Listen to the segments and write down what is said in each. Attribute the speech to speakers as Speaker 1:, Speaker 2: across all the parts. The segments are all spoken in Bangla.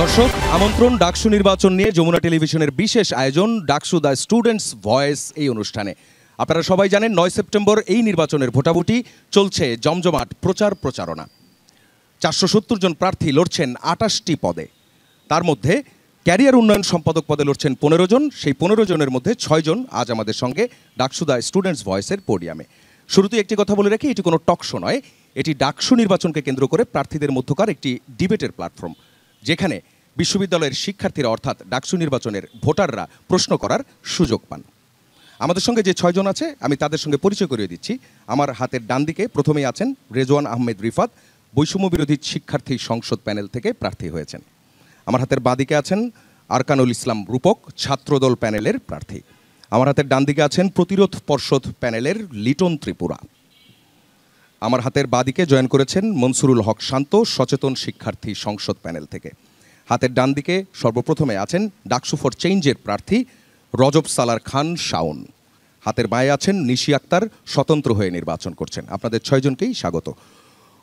Speaker 1: দর্শক আমন্ত্রণ ডাকসু নির্বাচন নিয়ে যমুনা টেলিভিশনের বিশেষ আয়োজন ডাকসু দ্য স্টুডেন্টস ভয়েস এই অনুষ্ঠানে। আপনারা সবাই জানেন 9 সেপ্টেম্বর এই নির্বাচনের ভোটাভুটি চলছে জমজমাট প্রচারণা। 470 জন প্রার্থী লড়ছেন 28টি পদে। তার মধ্যে ক্যারিয়ার উন্নয়ন সম্পাদক পদে লড়ছেন 15 জন। সেই 15 জনের মধ্যে 6 জন আজ আমাদের সঙ্গে ডাকসু দ্য স্টুডেন্টস ভয়েসের পোডিয়ামে। শুরুতেই একটি কথা বলে রাখি, এটি কোনো টক শো নয়, এটি ডাকসু নির্বাচনকে কেন্দ্র করে প্রার্থীদের মধ্যকার একটি ডিবেটের প্ল্যাটফর্ম, যেখানে বিশ্ববিদ্যালয়ের শিক্ষার্থীরা অর্থাৎ ডাকসু নির্বাচনের ভোটাররা প্রশ্ন করার সুযোগ পান। আমাদের সঙ্গে যে 6 জন আছে আমি তাদের সঙ্গে পরিচয় করিয়ে দিচ্ছি। আমার হাতের ডান দিকে প্রথমেই আছেন রেজওয়ান আহমেদ রিফাত, বৈষম্য বিরোধী শিক্ষার্থী সংসদ প্যানেল থেকে প্রার্থী হয়েছেন। আমার হাতের বাঁ দিকে আছেন আরকানুল ইসলাম রূপক, ছাত্রদল প্যানেলের প্রার্থী। আমার হাতের ডান দিকে আছেন প্রতিরোধ পর্ষদ প্যানেলের লিটন ত্রিপুরা। আমার হাতের বাঁ দিকে জয়েন করেছেন মনসুরুল হক শান্ত, সচেতন শিক্ষার্থী সংসদ প্যানেল থেকে। হাতের ডান দিকে সর্বপ্রথমে আছেন ডাকসু ফর চেঞ্জের প্রার্থী রজব সালার খান শাওন। হাতের বাঁয়ে আছেন নিশি আক্তার, স্বতন্ত্র হয়ে নির্বাচন করছেন। আপনাদের 6 জনকেই স্বাগত।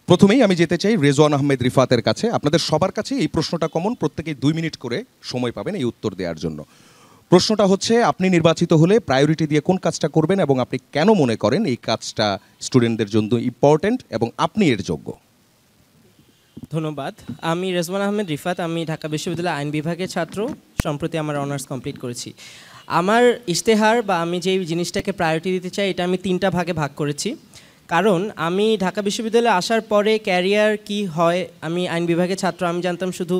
Speaker 1: প্রথমেই আমি যেতে চাই রেজওয়ান আহমেদ রিফাতের কাছে। আপনাদের সবার কাছে এই প্রশ্নটা কমন, প্রত্যেকেই 2 মিনিট করে সময় পাবেন এই উত্তর দেওয়ার জন্য। প্রশ্নটা হচ্ছে, আপনি নির্বাচিত হলে প্রায়োরিটি দিয়ে কোন কাজটা করবেন এবং আপনি কেন মনে করেন এই কাজটা স্টুডেন্টদের জন্য ইম্পর্ট্যান্ট এবং আপনি এর যোগ্য?
Speaker 2: ধন্যবাদ। আমি রেজওয়ান আহমেদ রিফাত, আমি ঢাকা বিশ্ববিদ্যালয়ের আইন বিভাগের ছাত্র। সম্প্রতি আমার অনার্স কমপ্লিট করেছি। আমার ইশতেহার বা আমি যেই জিনিসটাকে প্রায়োরিটি দিতে চাই, এটা আমি 3টা ভাগে ভাগ করেছি। কারণ আমি ঢাকা বিশ্ববিদ্যালয়ে আসার পরে ক্যারিয়ার কি হয়, আমি আইন বিভাগের ছাত্র, আমি জানতাম শুধু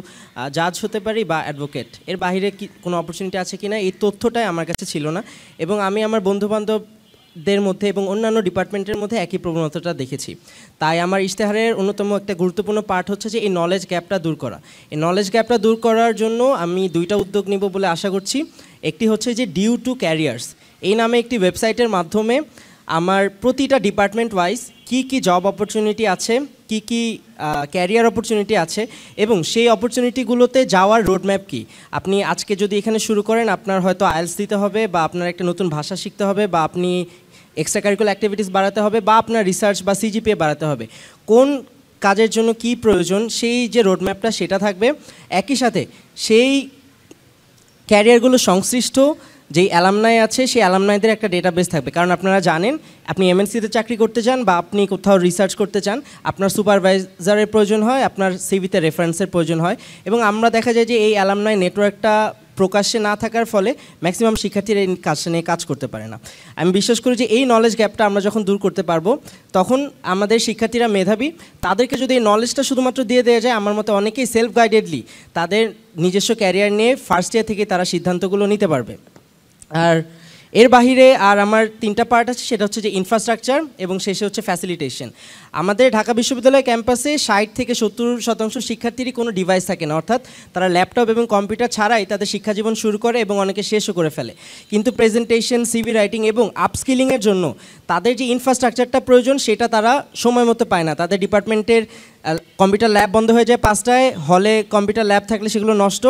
Speaker 2: জাজ হতে পারি বা অ্যাডভোকেট, এর বাইরে কি কোনো অপরচুনিটি আছে কি না এই তথ্যটাই আমার কাছে ছিল না। এবং আমি আমার বন্ধুবান্ধবদের মধ্যে এবং অন্যান্য ডিপার্টমেন্টের মধ্যে একই প্রবণতাটা দেখেছি। তাই আমার ইশতেহারের অন্যতম একটা গুরুত্বপূর্ণ পার্ট হচ্ছে যে এই নলেজ গ্যাপটা দূর করা। এই নলেজ গ্যাপটা দূর করার জন্য আমি 2টা উদ্যোগ নিব বলে আশা করছি। একটি হচ্ছে যে ডিউ টু ক্যারিয়ার্স এই নামে একটি ওয়েবসাইটের মাধ্যমে আমার প্রতিটা ডিপার্টমেন্ট ওয়াইজ কি জব অপরচুনিটি আছে, কি ক্যারিয়ার অপরচুনিটি আছে এবং সেই অপরচুনিটিগুলোতে যাওয়ার রোডম্যাপ কি। আপনি আজকে যদি এখানে শুরু করেন, আপনার হয়তো আইএলটিএস দিতে হবে বা আপনার একটা নতুন ভাষা শিখতে হবে বা আপনি এক্সট্রা কারিকুলার অ্যাক্টিভিটিস বাড়াতে হবে বা আপনার রিসার্চ বা সিজিপিএ বাড়াতে হবে। কোন কাজের জন্য কি প্রয়োজন সেই যে রোডম্যাপটা সেটা থাকবে। একই সাথে সেই ক্যারিয়ারগুলো সংশ্লিষ্ট যেই অ্যালামনাই আছে সেই অ্যালামনাইদের একটা ডেটাবেস থাকবে। কারণ আপনারা জানেন, আপনি এমএনসিতে চাকরি করতে চান বা আপনি কোথাও রিসার্চ করতে চান, আপনার সুপারভাইজারের প্রয়োজন হয়, আপনার সিভিতে রেফারেন্সের প্রয়োজন হয়। এবং আমরা দেখা যায় যে এই অ্যালামনাই নেটওয়ার্কটা প্রকাশ্যে না থাকার ফলে ম্যাক্সিমাম শিক্ষার্থীরা এই কাজটা নিয়ে কাজ করতে পারে না। আমি বিশ্বাস করি যে এই নলেজ গ্যাপটা আমরা যখন দূর করতে পারবো, তখন আমাদের শিক্ষার্থীরা মেধাবী, তাদেরকে যদি এই নলেজটা শুধুমাত্র দিয়ে দেওয়া যায়, আমার মতে অনেকেই সেলফ গাইডেডলি তাদের নিজস্ব ক্যারিয়ার নিয়ে ফার্স্ট ইয়ার থেকে তারা সিদ্ধান্তগুলো নিতে পারবে। আর এর বাহিরে আর আমার 3টা পার্ট আছে, সেটা হচ্ছে যে ইনফ্রাস্ট্রাকচার এবং শেষে হচ্ছে ফ্যাসিলিটেশন। আমাদের ঢাকা বিশ্ববিদ্যালয় ক্যাম্পাসে 60 থেকে 70% শিক্ষার্থীরই কোনো ডিভাইস থাকে না, অর্থাৎ তারা ল্যাপটপ এবং কম্পিউটার ছাড়াই তাদের শিক্ষাজীবন শুরু করে এবং অনেকে শেষও করে ফেলে। কিন্তু প্রেজেন্টেশন, সিভি রাইটিং এবং আপস্কিলিংয়ের জন্য তাদের যে ইনফ্রাস্ট্রাকচারটা প্রয়োজন সেটা তারা সময় মতো পায় না। তাদের ডিপার্টমেন্টের কম্পিউটার ল্যাব বন্ধ হয়ে যায় 5টায়, হলে কম্পিউটার ল্যাব থাকলে সেগুলো নষ্ট।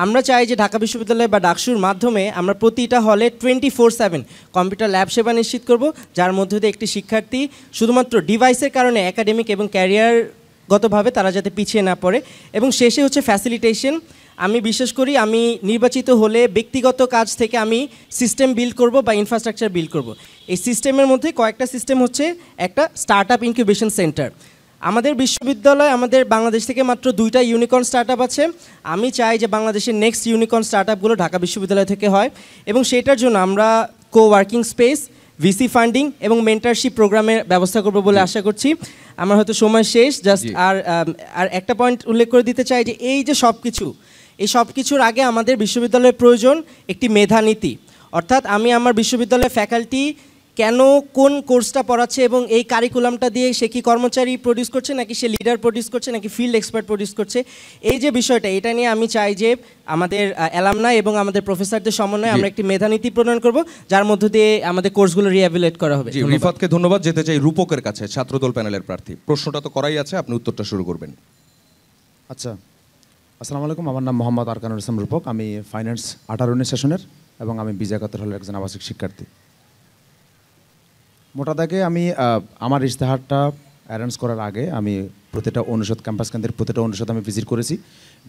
Speaker 2: আমরা চাই যে ঢাকা বিশ্ববিদ্যালয় বা ডাকসুর মাধ্যমে আমরা প্রতিটা হলে 24/7 কম্পিউটার ল্যাব সেবা নিশ্চিত করব, যার মধ্যে দিয়ে একটি শিক্ষার্থী শুধুমাত্র ডিভাইসের কারণে একাডেমিক এবং ক্যারিয়ারগতভাবে তারা যাতে পিছিয়ে না পড়ে। এবং শেষে হচ্ছে ফ্যাসিলিটেশন। আমি বিশ্বাস করি আমি নির্বাচিত হলে ব্যক্তিগত কাজ থেকে আমি সিস্টেম বিল্ড করব বা ইনফ্রাস্ট্রাকচার বিল্ড করব। এই সিস্টেমের মধ্যে কয়েকটা সিস্টেম হচ্ছে, একটা স্টার্ট আপ ইনকিউবেশন সেন্টার। আমাদের বিশ্ববিদ্যালয়, আমাদের বাংলাদেশ থেকে মাত্র 2টা ইউনিকর্ন স্টার্টআপ আছে। আমি চাই যে বাংলাদেশের নেক্সট ইউনিকর্ন স্টার্টআপগুলো ঢাকা বিশ্ববিদ্যালয় থেকে হয় এবং সেটার জন্য আমরা কোওয়ার্কিং স্পেস, ভিসি ফান্ডিং এবং মেন্টারশিপ প্রোগ্রামের ব্যবস্থা করব বলে আশা করছি। আমার হয়তো সময় শেষ, জাস্ট আর একটা পয়েন্ট উল্লেখ করে দিতে চাই যে এই যে এই সব কিছুর আগে আমাদের বিশ্ববিদ্যালয়ের প্রয়োজন একটি মেধানীতি। অর্থাৎ আমি আমার বিশ্ববিদ্যালয়ের ফ্যাকাল্টি কেন কোন কোর্সটা পড়াচ্ছে এবং এই কারিকুলামটা দিয়ে সে কি কর্মচারী প্রডিউস করছে নাকি সে লিডার প্রডিউস করছে নাকি ফিল্ড এক্সপার্ট প্রডিউস করছে, এই যে বিষয়টা, এটা নিয়ে আমি চাই যে আমাদের অ্যালামনাই এবং আমাদের প্রফেসরদের সমন্বয়ে আমরা একটি মেধানীতি প্রণয়ন করব, যার মধ্য দিয়ে আমাদের কোর্সগুলো রিহ্যাবিলিটেট করা হবে।
Speaker 1: রিফাতকে ধন্যবাদ। যেতে চাই রূপকের কাছে, ছাত্রদল প্যানেলের প্রার্থী। প্রশ্নটা তো করাই আছে, আপনি উত্তরটা শুরু করবেন।
Speaker 3: আচ্ছা, আসসালামু আলাইকুম। আমার নাম মোহাম্মদ আরকানুল ইসলাম রূপক। আমি ফাইন্যান্স 18-19 সেশনের এবং আমি বিজয় কাতর হলের একজন আবাসিক শিক্ষার্থী। মোটা দাগে আমি আমার ইশতেহারটা অ্যারেঞ্জ করার আগে আমি প্রতিটা অনুষদ, ক্যাম্পাস কেন্দ্রের প্রতিটা অনুষদ আমি ভিজিট করেছি।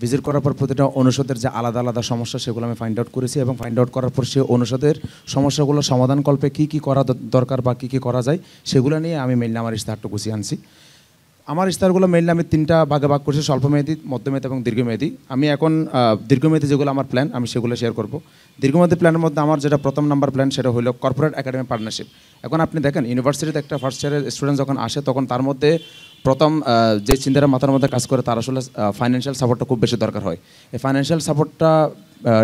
Speaker 3: ভিজিট করার পর প্রতিটা অনুষদের যে আলাদা আলাদা সমস্যা সেগুলো আমি ফাইন্ড আউট করেছি, এবং ফাইন্ড আউট করার পর সেই অনুষদের সমস্যাগুলো সমাধানকল্পে কী কী করা দরকার বা কী কী করা যায় সেগুলো নিয়ে আমি মেইনলি আমার ইশতেহারটা গুছিয়ে আনছি। আমার ইশতেহারগুলো মেইনলি আমি 3টা ভাগে ভাগ করছি, স্বল্পমেয়াদী, মধ্যমেয়াদী এবং দীর্ঘমেয়াদী। আমি এখন দীর্ঘমেয়াদী যেগুলো আমার প্ল্যান আমি সেগুলো শেয়ার করব। দীর্ঘমেয়াদী প্ল্যানের মধ্যে আমার যেটা প্রথম নাম্বার প্ল্যান সেটা হলো কর্পোরেট একাডেমি পার্টনারশিপ। এখন আপনি দেখেন ইউনিভার্সিটিতে একটা ফার্স্ট ইয়ারের স্টুডেন্ট যখন আসে তখন তার মধ্যে প্রথম যে চিন্তাটা মাথার মধ্যে কাজ করে তার আসলে ফাইন্যান্সিয়াল সাপোর্টটা খুব বেশি দরকার হয়। এই ফাইন্যান্সিয়াল সাপোর্টটা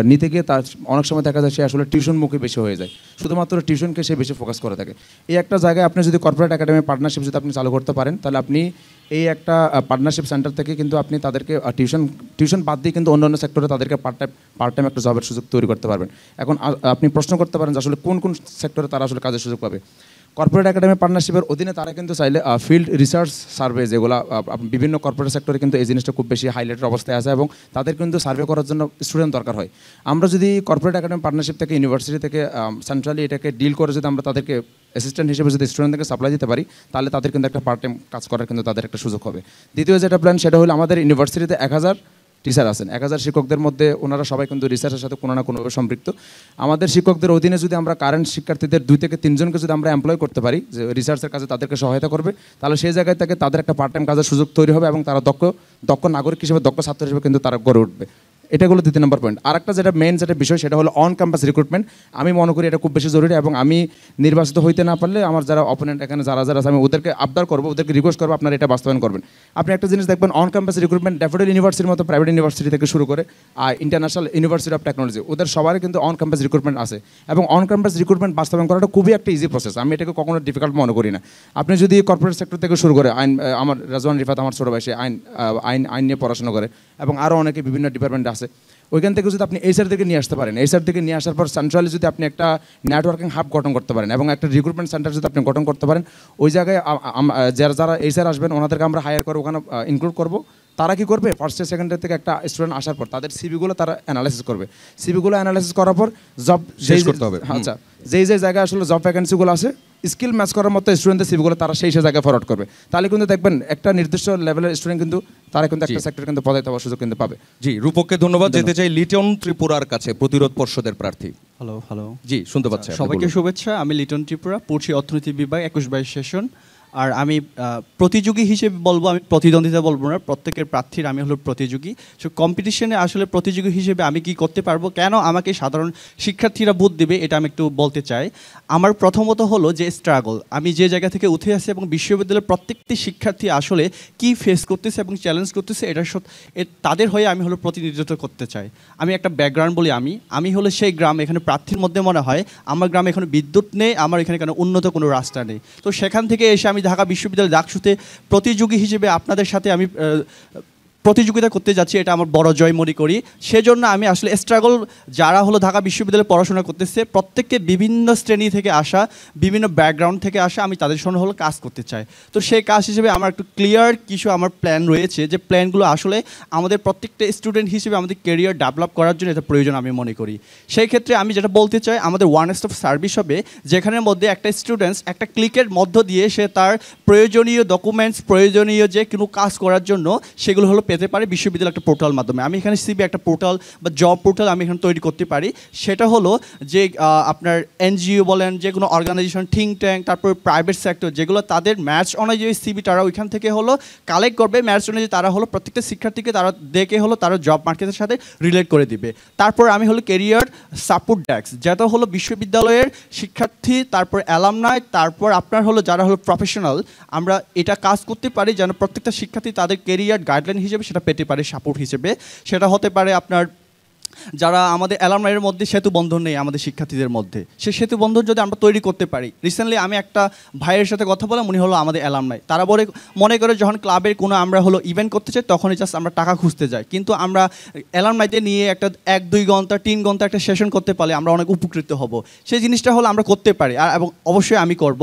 Speaker 3: নিতে গিয়ে তার অনেক সময় দেখা যায় সে আসলে টিউশনমুখী বেশি হয়ে যায়, শুধুমাত্র টিউশনকে সে বেশি ফোকাস করে থাকে। এই একটা জায়গায় আপনি যদি কর্পোরেট একাডেমি পার্টনারশিপ যদি আপনি চালু করতে পারেন তাহলে আপনি এই একটা পার্টনারশিপ সেন্টার থেকে কিন্তু আপনি তাদেরকে টিউশন বাদ দিয়ে কিন্তু অন্যান্য সেক্টরে তাদেরকে পার্ট টাইম একটা জবের সুযোগ তৈরি করতে পারবেন। এখন আপনি প্রশ্ন করতে পারেন যে আসলে কোন কোন সেক্টরে তারা আসলে কাজের সুযোগ পাবে। কর্পোরেট একাডেমি পার্টনারশিপের অধীনে তারা কিন্তু চাইলে ফিল্ড রিসার্চ সার্ভে, যেগুলো বিভিন্ন কর্পোরেট সেক্টরে কিন্তু এই জিনিসটা খুব বেশি হাইলাইটের অবস্থায় আছে এবং তাদের কিন্তু সার্ভে করার জন্য স্টুডেন্ট দরকার হয়। আমরা যদি কর্পোরেট একাডেমি পার্টনারশিপ থেকে ইউনিভার্সিটি থেকে সেন্ট্রালি এটাকে ডিল করে যদি আমরা তাদেরকে অ্যাসিস্ট্যান্ট হিসেবে যদি স্টুডেন্টদেরকে সাপ্লাই দিতে পারি তাহলে তাদের কিন্তু একটা পার্ট টাইম কাজ করার কিন্তু তাদের একটা সুযোগ হবে। দ্বিতীয় যেটা প্ল্যান সেটা হলো আমাদের ইউনিভার্সিটিতে 1000 টিচার আছেন, 1000 শিক্ষকদের মধ্যে ওনারা সবাই কিন্তু রিসার্চের সাথে কোনো না কোনোভাবে সম্পৃক্ত। আমাদের শিক্ষকদের অধীনে যদি আমরা কারেন্ট শিক্ষার্থীদের 2 থেকে 3 জনকে যদি আমরা এমপ্লয় করতে পারি যে রিসার্চের কাজে তাদেরকে সহায়তা করবে, তাহলে সেই জায়গায় থেকে তাদের একটা পার্ট টাইম কাজের সুযোগ তৈরি হবে এবং তারা দক্ষ নাগরিক হিসেবে, দক্ষ ছাত্র হিসেবে কিন্তু তারা গড়ে উঠবে। এটা হলো 2 নম্বর পয়েন্ট। আর একটা যেটা মেন যেটা বিষয় সেটা হলো অন ক্যাম্পাস রিক্রুটমেন্ট। আমি মনে করি এটা খুব বেশি জরুরি এবং আমি নির্বাচিত হইতে না পারলে আমার যারা অপোনেন্ট এখানে যারা আছে আমি ওদেরকে আবদার করবো, ওদেরকে রিকোয়েস্ট করবো আপনারা এটা বাস্তবায়ন করবেন। আপনি একটা জিনিস দেখবেন অন ক্যাম্পাস রিক্রুটমেন্ট ড্যাফোডিল ইউনিভার্সিটির মতো প্রাইভেট ইউনিভার্সিটি থেকে শুরু করে ইন্টারন্যাশনাল ইউনিভার্সিটি অফ টেকনোলজি ওদের সবারই কিন্তু অন ক্যাম্পাস রিক্রুটমেন্ট আছে এবং অন ক্যাম্পাস রিক্রুটমেন্ট বাস্তবায়ন করাটা খুবই একটা ইজি প্রসেস। আমি এটাকে কখনো ডিফিকাল্ট মনে করি না। আপনি যদি কর্পোরেট সেক্টর থেকে শুরু করে আমার রাজওয়ান রিফাত আমার ছোটো ভাই সে আইন নিয়ে পড়াশোনা করে এবং আরও অনেকে বিভিন্ন ডিপার্টমেন্টে আছে, ওইখান থেকে যদি আপনি এইচআর থেকে নিয়ে আসতে পারেন, এইচআর থেকে নিয়ে আসার পর সেন্ট্রালি যদি আপনি একটা নেটওয়ার্কিং হাব গঠন করতে পারেন এবং একটা রিক্রুটমেন্ট সেন্টার যদি আপনি গঠন করতে পারেন, ওই জায়গায় যারা এইচআর আসবেন ওনাদেরকে আমরা হায়ার করে ওখানে ইনক্লুড করবো। তারা কি করবে, ফার্স্ট ইয়ার সেকেন্ড ইয়ার থেকে একটা স্টুডেন্ট আসার পর তাদের সিভিগুলো তারা অ্যানালাইসিস করবে। সিভিগুলো অ্যানালাইসিস করার পর জব শেষ করতে হবে। আচ্ছা, যেই জায়গায় আসলে জব ভ্যাকেন্সিগুলো আছে স্কিল ম্যাচ করার মতো স্টুডেন্টদের সিভিগুলো তারা সেই জায়গায় ফরওয়ার্ড করবে। তাহলে কিন্তু দেখবেন একটা নির্দিষ্ট লেভেলের স্টুডেন্ট কিন্তু তারা কিন্তু একটা সেক্টরে কিন্তু পদায়িত হওয়ার সুযোগ কিন্তু পাবে।
Speaker 1: জি, রূপককে ধন্যবাদ। যেতে চাই লিটন ত্রিপুরার কাছে, প্রতিরোধ পর্ষদের প্রার্থী।
Speaker 4: হ্যালো।
Speaker 1: জি, শুনতে পাচ্ছেন।
Speaker 4: সবাইকে শুভেচ্ছা। আমি লিটন ত্রিপুরা, পড়ছি অর্থনীতি বিভাগ 21-22 সেশন। আর আমি প্রতিযোগী হিসেবে বলবো, আমি প্রতিদ্বন্দ্বিতা বলবো না, প্রত্যেকের প্রার্থীর আমি হলো প্রতিযোগী। সো কম্পিটিশনে আসলে প্রতিযোগী হিসেবে আমি কি করতে পারবো, কেন আমাকে সাধারণ শিক্ষার্থীরা ভোট দেবে, এটা আমি একটু বলতে চাই। আমার প্রথমত হলো যে স্ট্রাগল, আমি যে জায়গা থেকে উঠে আসি এবং বিশ্ববিদ্যালয়ের প্রত্যেকটি শিক্ষার্থী আসলে কি ফেস করতেছে এবং চ্যালেঞ্জ করতেছে তাদের হয়ে আমি হলো প্রতিনিধিত্ব করতে চাই। আমি একটা ব্যাকগ্রাউন্ড বলি, আমি হলো সেই গ্রাম, এখানে প্রার্থীর মধ্যে মনে হয় আমার গ্রামে এখানে বিদ্যুৎ নেই, আমার এখানে কেন উন্নত কোনো রাস্তা নেই। তো সেখান থেকে এসে আমি ঢাকা বিশ্ববিদ্যালয় ডাকসুতে প্রতিযোগী হিসেবে আপনাদের সাথে আমি প্রতিযোগিতা করতে যাচ্ছি, এটা আমার বড় জয় মনে করি। সেজন্য আমি আসলে স্ট্রাগল, যারা হলো ঢাকা বিশ্ববিদ্যালয়ে পড়াশোনা করতেছে প্রত্যেককে বিভিন্ন শ্রেণী থেকে আসা, বিভিন্ন ব্যাকগ্রাউন্ড থেকে আসা, আমি তাদের সঙ্গে হলো কাজ করতে চাই। তো সেই কাজ হিসেবে আমার একটু ক্লিয়ার কিছু আমার প্ল্যান রয়েছে, যে প্ল্যানগুলো আসলে আমাদের প্রত্যেকটা স্টুডেন্ট হিসেবে আমাদের কেরিয়ার ডেভেলপ করার জন্য এটা প্রয়োজন আমি মনে করি। সেই ক্ষেত্রে আমি যেটা বলতে চাই, আমাদের ওয়ান স্টপ সার্ভিস হবে, যেখানের মধ্যে একটা স্টুডেন্টস একটা ক্লিকের মধ্য দিয়ে সে তার প্রয়োজনীয় ডকুমেন্টস, প্রয়োজনীয় যে কোনো কাজ করার জন্য সেগুলো হলো পেতে পারে বিশ্ববিদ্যালয়ের একটা পোর্টাল মাধ্যমে। আমি এখানে সিবি একটা পোর্টাল বা জব পোর্টাল আমি এখানে তৈরি করতে পারি। সেটা হলো যে আপনার এনজিও বলেন, যে কোনো অর্গানাইজেশন, থিঙ্ক ট্যাঙ্ক, তারপর প্রাইভেট সেক্টর, যেগুলো তাদের ম্যাচ অনুযায়ী সিবি তারা ওইখান থেকে হলো কালেক্ট করবে, ম্যাচ অনুযায়ী তারা হলো প্রত্যেকটা শিক্ষার্থীকে তারা দেখে হলো তারা জব মার্কেটের সাথে রিলেট করে দিবে। তারপর আমি হলো কেরিয়ার সাপোর্ট ডেস্ক, যেটা হলো বিশ্ববিদ্যালয়ের শিক্ষার্থী, তারপর অ্যালামনাই, তারপর আপনার হলো যারা হলো প্রফেশনাল, আমরা এটা কাজ করতে পারি যেন প্রত্যেকটা শিক্ষার্থী তাদের কেরিয়ার গাইডলাইন হিসেবে সেটা পেতে পারে, সাপোর্ট হিসেবে। সেটা হতে পারে আপনার যারা আমাদের অ্যালামনাইয়ের মধ্যে সেতু বন্ধন নেই আমাদের শিক্ষার্থীদের মধ্যে, সে সেতু বন্ধন যদি আমরা তৈরি করতে পারি। রিসেন্টলি আমি একটা ভাইয়ের সাথে কথা বললাম, উনি হলো আমাদের অ্যালামনাই। তারা মনে করে যখন ক্লাবের কোনো আমরা হলো ইভেন্ট করতে চাই তখনই জাস্ট আমরা টাকা খুঁজতে যাই, কিন্তু আমরা অ্যালামনাইতে নিয়ে একটা 1-2 ঘন্টা 3 ঘন্টা একটা সেশন করতে পারলে আমরা অনেক উপকৃত হব। সেই জিনিসটা হলো আমরা করতে পারি, আর এবং অবশ্যই আমি করব।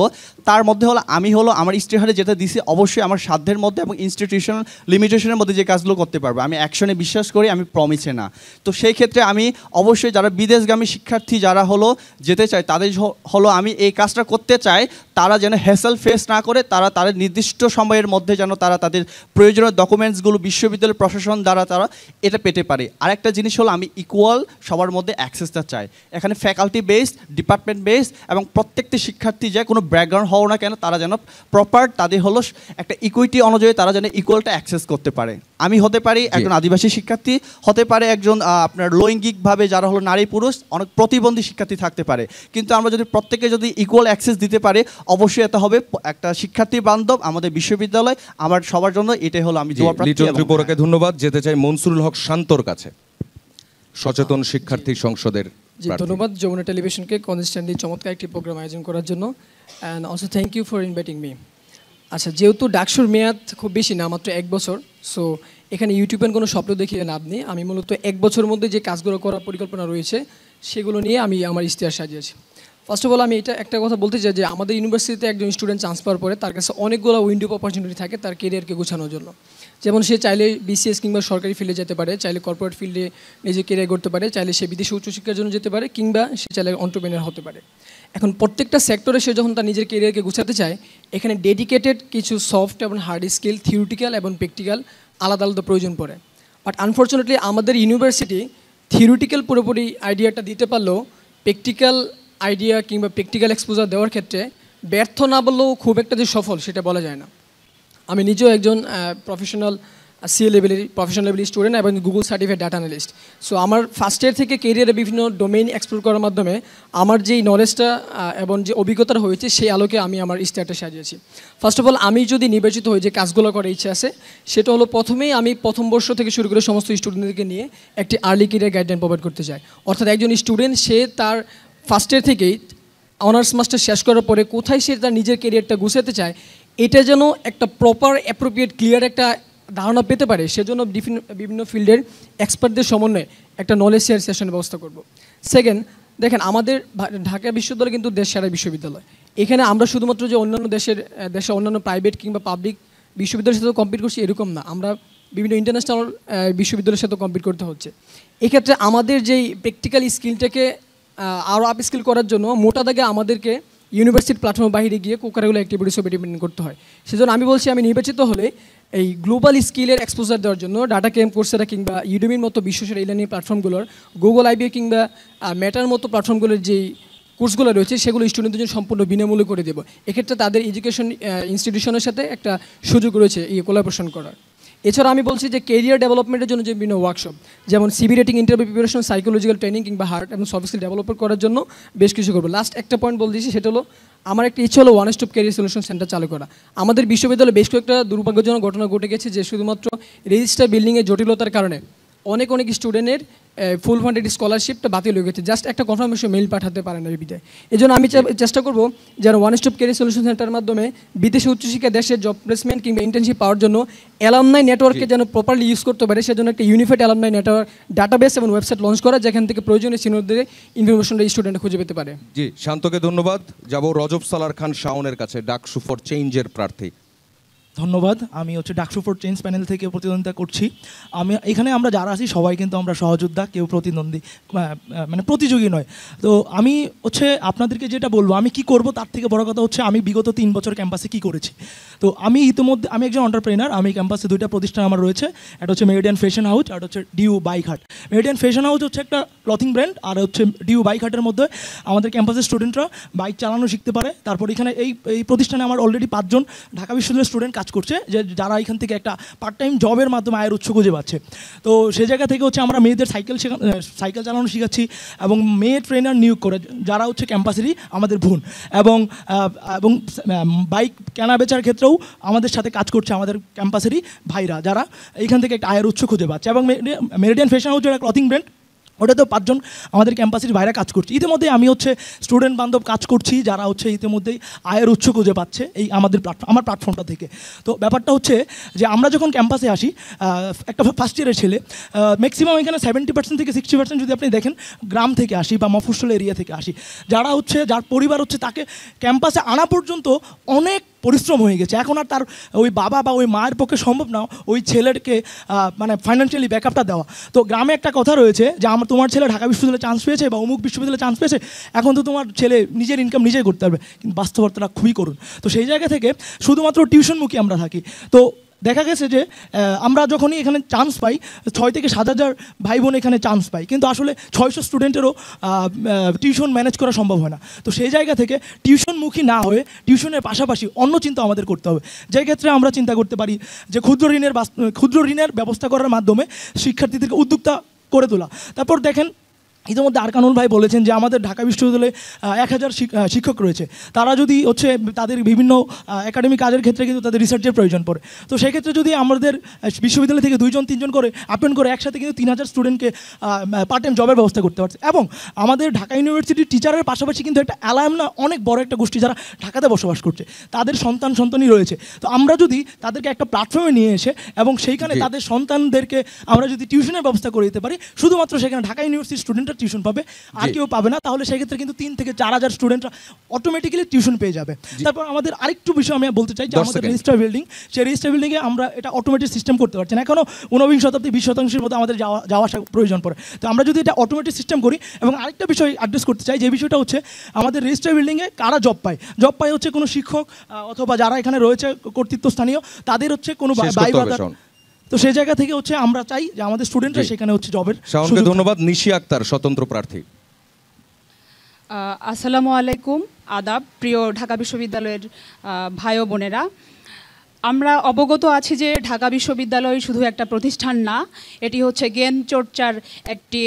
Speaker 4: তার মধ্যে হলো আমি হলো আমার ইশতেহারে যেটা দিছি অবশ্যই আমার সাধ্যের মধ্যে এবং ইনস্টিটিউশনাল লিমিটেশনের মধ্যে যে কাজগুলো করতে পারবো। আমি অ্যাকশনে বিশ্বাস করি, আমি প্রমিসে না। তো সেই ক্ষেত্রে আমি অবশ্যই যারা বিদেশগামী শিক্ষার্থী যারা হলো যেতে চায় তাদের হলো আমি এই কাজটা করতে চাই, তারা যেন হ্যাসেল ফেস না করে, তারা তাদের নির্দিষ্ট সময়ের মধ্যে যেন তারা তাদের প্রয়োজনীয় ডকুমেন্টসগুলো বিশ্ববিদ্যালয় প্রশাসন দ্বারা তারা এটা পেতে পারে। আরেকটা জিনিস হলো আমি ইকুয়াল সবার মধ্যে অ্যাক্সেসটা চাই। এখানে ফ্যাকাল্টি বেসড, ডিপার্টমেন্ট বেসড, এবং প্রত্যেকটি শিক্ষার্থী যে কোনো ব্যাকগ্রাউন্ড হও না কেন তারা যেন প্রপার তাদের হলো একটা ইকুইটি অনুযায়ী তারা যেন ইকুয়ালটা অ্যাক্সেস করতে পারে। আমি হতে পারি একজন আদিবাসী শিক্ষার্থী, হতে পারে একজন আপনার লৈঙ্গিকভাবে যারা হলো নারী পুরুষ, অনেক প্রতিবন্ধী শিক্ষার্থী থাকতে পারে, কিন্তু আমরা যদি প্রত্যেকে যদি ইকুয়াল অ্যাক্সেস দিতে পারি অবশ্যই এটা হবে একটা শিক্ষার্থী বান্ধব আমাদের বিশ্ববিদ্যালয়। আমার সবার জন্য এটাই হলো আমি দোয়া প্রার্থী।
Speaker 1: লিটন ত্রিপুরাকে ধন্যবাদ। যেতে চাই মনসুরুল হক শান্তর কাছে, সচেতন শিক্ষার্থী সংসদের
Speaker 5: জি, ধন্যবাদ যমুনা টেলিভিশনকে কনসিস্টেন্টলি চমৎকার একটি প্রোগ্রাম আয়োজন করার জন্য, and also thank you for inviting me. আচ্ছা, যেহেতু ডাকসুর মেয়াদ খুব বেশি না, মাত্র 1 বছর, সো এখানে ইউটিউবের কোনো স্বপ্ন দেখিয়ে লাভ নেই। আমি মূলত 1 বছরের মধ্যে যে কাজগুলো করার পরিকল্পনা রয়েছে সেগুলো নিয়ে আমি আমার ইশতেহার সাজিয়েছি। ফার্স্ট অফ অল আমি এটা একটা কথা বলতে চাই যে আমাদের ইউনিভার্সিটিতে একজন স্টুডেন্ট চান্স পাওয়ার পরে তার কাছে অনেকগুলো উইন্ডো অফ অপরচুনিটি থাকে তার কেরিয়ারকে গোছানোর জন্য। যেমন সে চাইলে বিসিএস কিংবা সরকারি ফিল্ডে যেতে পারে, চাইলে কর্পোরেট ফিল্ডে নিজে কেরিয়ার করতে পারে, চাইলে সে বিদেশে উচ্চশিক্ষার জন্য যেতে পারে, কিংবা সে চাইলে এন্টারপ্রেনার হতে পারে। এখন প্রত্যেকটা সেক্টরে সে যখন তার নিজের কেরিয়ারকে গোছাতে চায়, এখানে ডেডিকেটেড কিছু সফট এবং হার্ড স্কিল, থিওরিটিক্যাল এবং প্র্যাকটিক্যাল আলাদা আলাদা প্রয়োজন পড়ে। বাট আনফর্চুনেটলি আমাদের ইউনিভার্সিটি থিওরিটিক্যাল পুরোপুরি আইডিয়াটা দিতে পারলেও প্র্যাকটিক্যাল আইডিয়া কিংবা প্র্যাকটিক্যাল এক্সপোজার দেওয়ার ক্ষেত্রে ব্যর্থ না বললেও খুব একটা যে সফল সেটা বলা যায় না। আমি নিজেও একজন প্রফেশনাল প্রফেশনাল লেভেলের স্টুডেন্ট এবং Google certified data analyst. So আমার ফার্স্ট ইয়ার থেকে কেরিয়ারে বিভিন্ন ডোমেইন এক্সপ্লোর করার মাধ্যমে আমার যেই নলেজটা এবং যে অভিজ্ঞতাটা হয়েছে সেই আলোকে আমি আমার ইশতেহারটা সাজিয়েছি। ফার্স্ট অফ অল আমি যদি নির্বাচিত হই যে কাজগুলো করার ইচ্ছে আছে, সেটা হলো প্রথমেই আমি প্রথম বর্ষ থেকে শুরু করে সমস্ত স্টুডেন্টদেরকে নিয়ে একটি আর্লি কেরিয়ার গাইডলাইন প্রোভাইড করতে চাই। অর্থাৎ একজন স্টুডেন্ট সে তার ফার্স্ট ইয়ার থেকেই অনার্স মাস্টার শেষ করার পরে কোথায় সে তার নিজের কেরিয়ারটা গুছাতে চায় এটা যেন একটা প্রপার অ্যাপ্রোপ্রিয়েট ক্লিয়ার একটা ধারণা পেতে পারে, সেজন্য বিভিন্ন ফিল্ডের এক্সপার্টদের সমন্বয়ে একটা নলেজ শেয়ার সেশনের ব্যবস্থা করব। সেকেন্ড, দেখেন আমাদের ঢাকা বিশ্ববিদ্যালয় কিন্তু দেশ সেরা বিশ্ববিদ্যালয়। এখানে আমরা শুধুমাত্র যে অন্যান্য দেশের অন্যান্য প্রাইভেট কিংবা পাবলিক বিশ্ববিদ্যালয়ের সাথে কম্পিট করছি এরকম না, আমরা বিভিন্ন ইন্টারন্যাশনাল বিশ্ববিদ্যালয়ের সাথে কম্পিট করতে হচ্ছে। এক্ষেত্রে আমাদের যেই প্র্যাকটিক্যাল স্কিলটাকে আরও আপ স্কিল করার জন্য মোটা দাগে আমাদেরকে ইউনিভার্সিটি প্ল্যাটফর্মের বাইরে গিয়ে কোকারিকুলার অ্যাক্টিভিটিসও ডিপেন্ড করতে হয়। সেজন্য আমি বলছি আমি নির্বাচিত হলে এই গ্লোবাল স্কিলের এক্সপোজার দেওয়ার জন্য ডাটা ক্যাম্প, কোর্সেরা কিংবা ইউডেমির মতো বিশ্বসেরা ইলার্নিং প্ল্যাটফর্মগুলোর, গুগল আইবিএ কিংবা মেটার মতো প্ল্যাটফর্মগুলোর যেই কোর্সগুলো রয়েছে সেগুলো স্টুডেন্টদের জন্য সম্পূর্ণ বিনামূল্যে করে দেবো। এক্ষেত্রে তাদের এডুকেশন ইনস্টিটিউশনের সাথে একটা সুযোগ রয়েছে এই কোলাবোরেশন করার। এছাড়া আমি বলছি যে কেরিয়ার ডেভেলপমেন্টের জন্য যে বিভিন্ন ওয়ার্কশপ, যেমন CV writing, interview preparation, psychological training কিংবা হার্ট এবং সফট স্কিল ডেভেলপমেন্ট করার জন্য বেশ কিছু করবো। লাস্ট একটা পয়েন্ট বলে দিয়েছি, সেটা হলো আমার একটা ইচ্ছে হলো one stop career solution centre চালু করা। আমাদের বিশ্ববিদ্যালয়ে বেশ কয়েকটা দুর্ভাগ্যজনক ঘটনা ঘটে গেছে যে শুধুমাত্র রেজিস্টার বিল্ডিংয়ের জটিলতার কারণে অনেক স্টুডেন্টের ফুল ফান্ডেড স্কলারশিপটা বাতিল হয়ে গেছে, জাস্ট একটা কনফার্মেশন মেইল পাঠাতে পারে না এই বিদায়। এই জন্য আমি চেষ্টা করবো যেন ওয়ান স্টপ ক্যারিয়ার সলিউশন সেন্টারের মাধ্যমে বিদেশে উচ্চশিক্ষা, দেশের জব প্লেসমেন্ট কিংবা ইন্টার্নশিপ পাওয়ার জন্য অ্যালামনাই নেটওয়ার্ককে যেন প্রপারলি ইউজ করতে পারে, সেজন্য একটা ইউনিফাইড অ্যালামনাই নেটওয়ার্ক ডাটাবেস এবং ওয়েবসাইট লঞ্চ করা, যেখান থেকে প্রয়োজনীয় সিনিয়রদের ইনফরমেশনটা স্টুডেন্ট খুঁজে পেতে পারে।
Speaker 1: জি, শান্তকে ধন্যবাদ। যাব রজব সালার খান শাওনের কাছে, ডাকসু ফর চেঞ্জের প্রার্থী।
Speaker 6: ধন্যবাদ। আমি ডাকসু ফর চেঞ্জ প্যানেল থেকে প্রতিদ্বন্দ্বিতা করছি। এখানে আমরা যারা আছি সবাই কিন্তু আমরা সহযোদ্ধা, কেউ প্রতিদ্বন্দ্বী মানে প্রতিযোগী নয়। তো আমি আপনাদেরকে যেটা বলবো আমি কি করব তার থেকে বড় কথা আমি বিগত 3 বছর ক্যাম্পাসে কি করেছি। তো আমি ইতিমধ্যে আমি একজন এন্টারপ্রেনার। আমি ক্যাম্পাসে 2টা প্রতিষ্ঠান আমার রয়েছে, একটা মেরিডিয়ান ফ্যাশন হাউস আর ডিউ বাইক হাট। মেরিডিয়ান ফ্যাশন হাউস একটা ক্লথিং ব্র্যান্ড, আর ডিউ বাইক হাটের মধ্যে আমাদের ক্যাম্পাসের স্টুডেন্টরা বাইক চালানো শিখতে পারে। তারপর এখানে এই প্রতিষ্ঠানে আমার অলরেডি 5 জন ঢাকা বিশ্ববিদ্যালয়ের স্টুডেন্ট কাজ করছে, যারা এখান থেকে একটা পার্ট টাইম জবের মাধ্যমে আয়ের উৎস খুঁজে পাচ্ছে। তো সে জায়গা থেকে আমরা মেয়েদের সাইকেল চালানো শেখাচ্ছি এবং মেয়ে ট্রেনার নিয়োগ করে, যারা ক্যাম্পাসেরই আমাদের বোন, এবং বাইক কেনা বেচার ক্ষেত্রেও আমাদের সাথে কাজ করছে আমাদের ক্যাম্পাসেরই ভাইরা, যারা এখান থেকে একটা আয়ের উৎস খুঁজে পাচ্ছে। এবং মেরিডিয়ান ফ্যাশন হাউস যেটা ক্লথিং ব্র্যান্ড, ওটাতেও 5 জন আমাদের ক্যাম্পাসের বাইরে কাজ করছি। ইতিমধ্যে আমি স্টুডেন্ট বান্ধব কাজ করছি, যারা ইতিমধ্যেই আয়ের উৎস খুঁজে পাচ্ছে এই আমার প্ল্যাটফর্মটা থেকে। তো ব্যাপারটা যে আমরা যখন ক্যাম্পাসে আসি, একটা ফার্স্ট ইয়ারের ছেলে ম্যাক্সিমাম এখানে 70% থেকে 60% যদি আপনি দেখেন গ্রাম থেকে আসি বা মফস্বল এরিয়া থেকে আসি, যারা যার পরিবার তাকে ক্যাম্পাসে আনা পর্যন্ত অনেক পরিশ্রম হয়ে গেছে, এখন আর তার ওই বাবা বা ওই মায়ের পক্ষে সম্ভব না ওই ছেলেকে মানে ফাইন্যান্সিয়ালি ব্যাকআপটা দেওয়া। তো গ্রামে একটা কথা রয়েছে যে তোমার ছেলে ঢাকা বিশ্ববিদ্যালয়ে চান্স পেয়েছে বা অমুক বিশ্ববিদ্যালয়ে চান্স পেয়েছে, এখন তো তোমার ছেলে নিজের ইনকাম নিজেই করতে পারবে, কিন্তু বাস্তবতাটা খুবই করুন। তো সেই জায়গা থেকে শুধুমাত্র টিউশনমুখী আমরা থাকি। তো দেখা গেছে যে আমরা যখনই এখানে চান্স পাই 6 থেকে 7,000 ভাই বোন এখানে চান্স পাই, কিন্তু আসলে 600 স্টুডেন্টেরও টিউশন ম্যানেজ করা সম্ভব হয় না। তো সেই জায়গা থেকে টিউশনমুখী না হয়ে টিউশনের পাশাপাশি অন্য চিন্তা আমাদের করতে হবে। যে ক্ষেত্রে আমরা চিন্তা করতে পারি যে ক্ষুদ্র ঋণের ব্যবস্থা করার মাধ্যমে শিক্ষার্থীদেরকে উদ্যোক্তা করে তোলা। তারপর দেখেন ইতিমধ্যে আরকানুল ভাই বলেছেন যে আমাদের ঢাকা বিশ্ববিদ্যালয়ে 1000 শিক্ষক রয়েছে, তারা যদি তাদের বিভিন্ন একাডেমিক কাজের ক্ষেত্রে কিন্তু তাদের রিসার্চের প্রয়োজন পড়ে। তো সেই ক্ষেত্রে যদি আমাদের বিশ্ববিদ্যালয় থেকে 2-3 জন করে অ্যাপয়েন্ট করে একসাথে কিন্তু 3000 স্টুডেন্টকে পার্ট টাইম জবের ব্যবস্থা করতে পারছে। এবং আমাদের ঢাকা ইউনিভার্সিটির টিচারের পাশাপাশি কিন্তু একটা অ্যালামনা অনেক বড় একটা গোষ্ঠী যারা ঢাকাতে বসবাস করছে, তাদের সন্তানই রয়েছে। তো আমরা যদি তাদেরকে একটা প্ল্যাটফর্মে নিয়ে এসে এবং সেইখানে তাদের সন্তানদেরকে আমরা যদি টিউশনের ব্যবস্থা করে দিতে পারি, শুধুমাত্র সেখানে ঢাকা ইউনিভার্সিটির স্টুডেন্ট টিউশন পাবে আর কেউ পাবে না, তাহলে সেক্ষেত্রে কিন্তু 3 থেকে 4000 স্টুডেন্টরা অটোমেটিক্যালি টিউশন পেয়ে যাবে। তারপর আমাদের আরেকটু বিষয় আমি বলতে চাই যে আমাদের রেজিস্ট্রার বিল্ডিং, সেই রেজিস্ট্রার বিল্ডিংয়ে আমরা এটা অটোমেটিক সিস্টেম করতে পারছি না, এখনও 19 শতাব্দী 20% মতো আমাদের যাওয়া আসা প্রয়োজন পড়ে। তো আমরা যদি এটা অটোমেটিক সিস্টেম করি, এবং আরেকটা বিষয় অ্যাড্রেস করতে চাই, যে বিষয়টা হচ্ছে আমাদের রেজিস্ট্রার বিল্ডিংয়ে কারা জব পায় হচ্ছে কোনো শিক্ষক অথবা যারা এখানে রয়েছে কর্তৃত্বস্থানীয়, তাদের হচ্ছে কোনো তো সেই জায়গা থেকে হচ্ছে আমরা চাই যে আমাদের স্টুডেন্টরা সেখানে হচ্ছে জবের।
Speaker 1: শাওনকে ধন্যবাদ। নিশি আক্তার, স্বতন্ত্র প্রার্থী।
Speaker 7: আসসালামু আলাইকুম, আদাব প্রিয় ঢাকা বিশ্ববিদ্যালয়ের ভাই ও বোনেরা। আমরা অবগত আছি যে ঢাকা বিশ্ববিদ্যালয় শুধু একটা প্রতিষ্ঠান না, এটি হচ্ছে জ্ঞান চর্চার একটি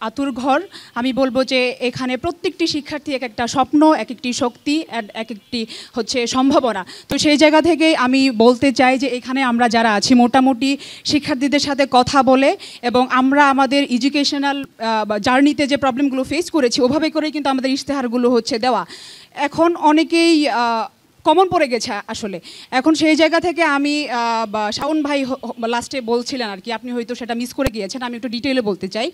Speaker 7: আতুর ঘর। আমি বলবো যে এখানে প্রত্যেকটি শিক্ষার্থী এক একটা স্বপ্ন, এক একটি শক্তি, এক একটি হচ্ছে সম্ভাবনা। তো সেই জায়গা থেকে আমি বলতে চাই যে এখানে আমরা যারা আছি মোটামুটি শিক্ষার্থীদের সাথে কথা বলে এবং আমরা আমাদের এডুকেশনাল জার্নিতে যে প্রবলেমগুলো ফেস করেছি ওভাবে করেই কিন্তু আমাদের ইশতেহারগুলো হচ্ছে দেওয়া। এখন অনেকেই কমন পড়ে গেছে আসলে। এখন সেই জায়গা থেকে আমি শাওন ভাই লাস্টে বলছিলেন আর কি, আপনি হয়তো সেটা মিস করে গিয়েছেন, আমি একটু ডিটেইলে বলতে চাই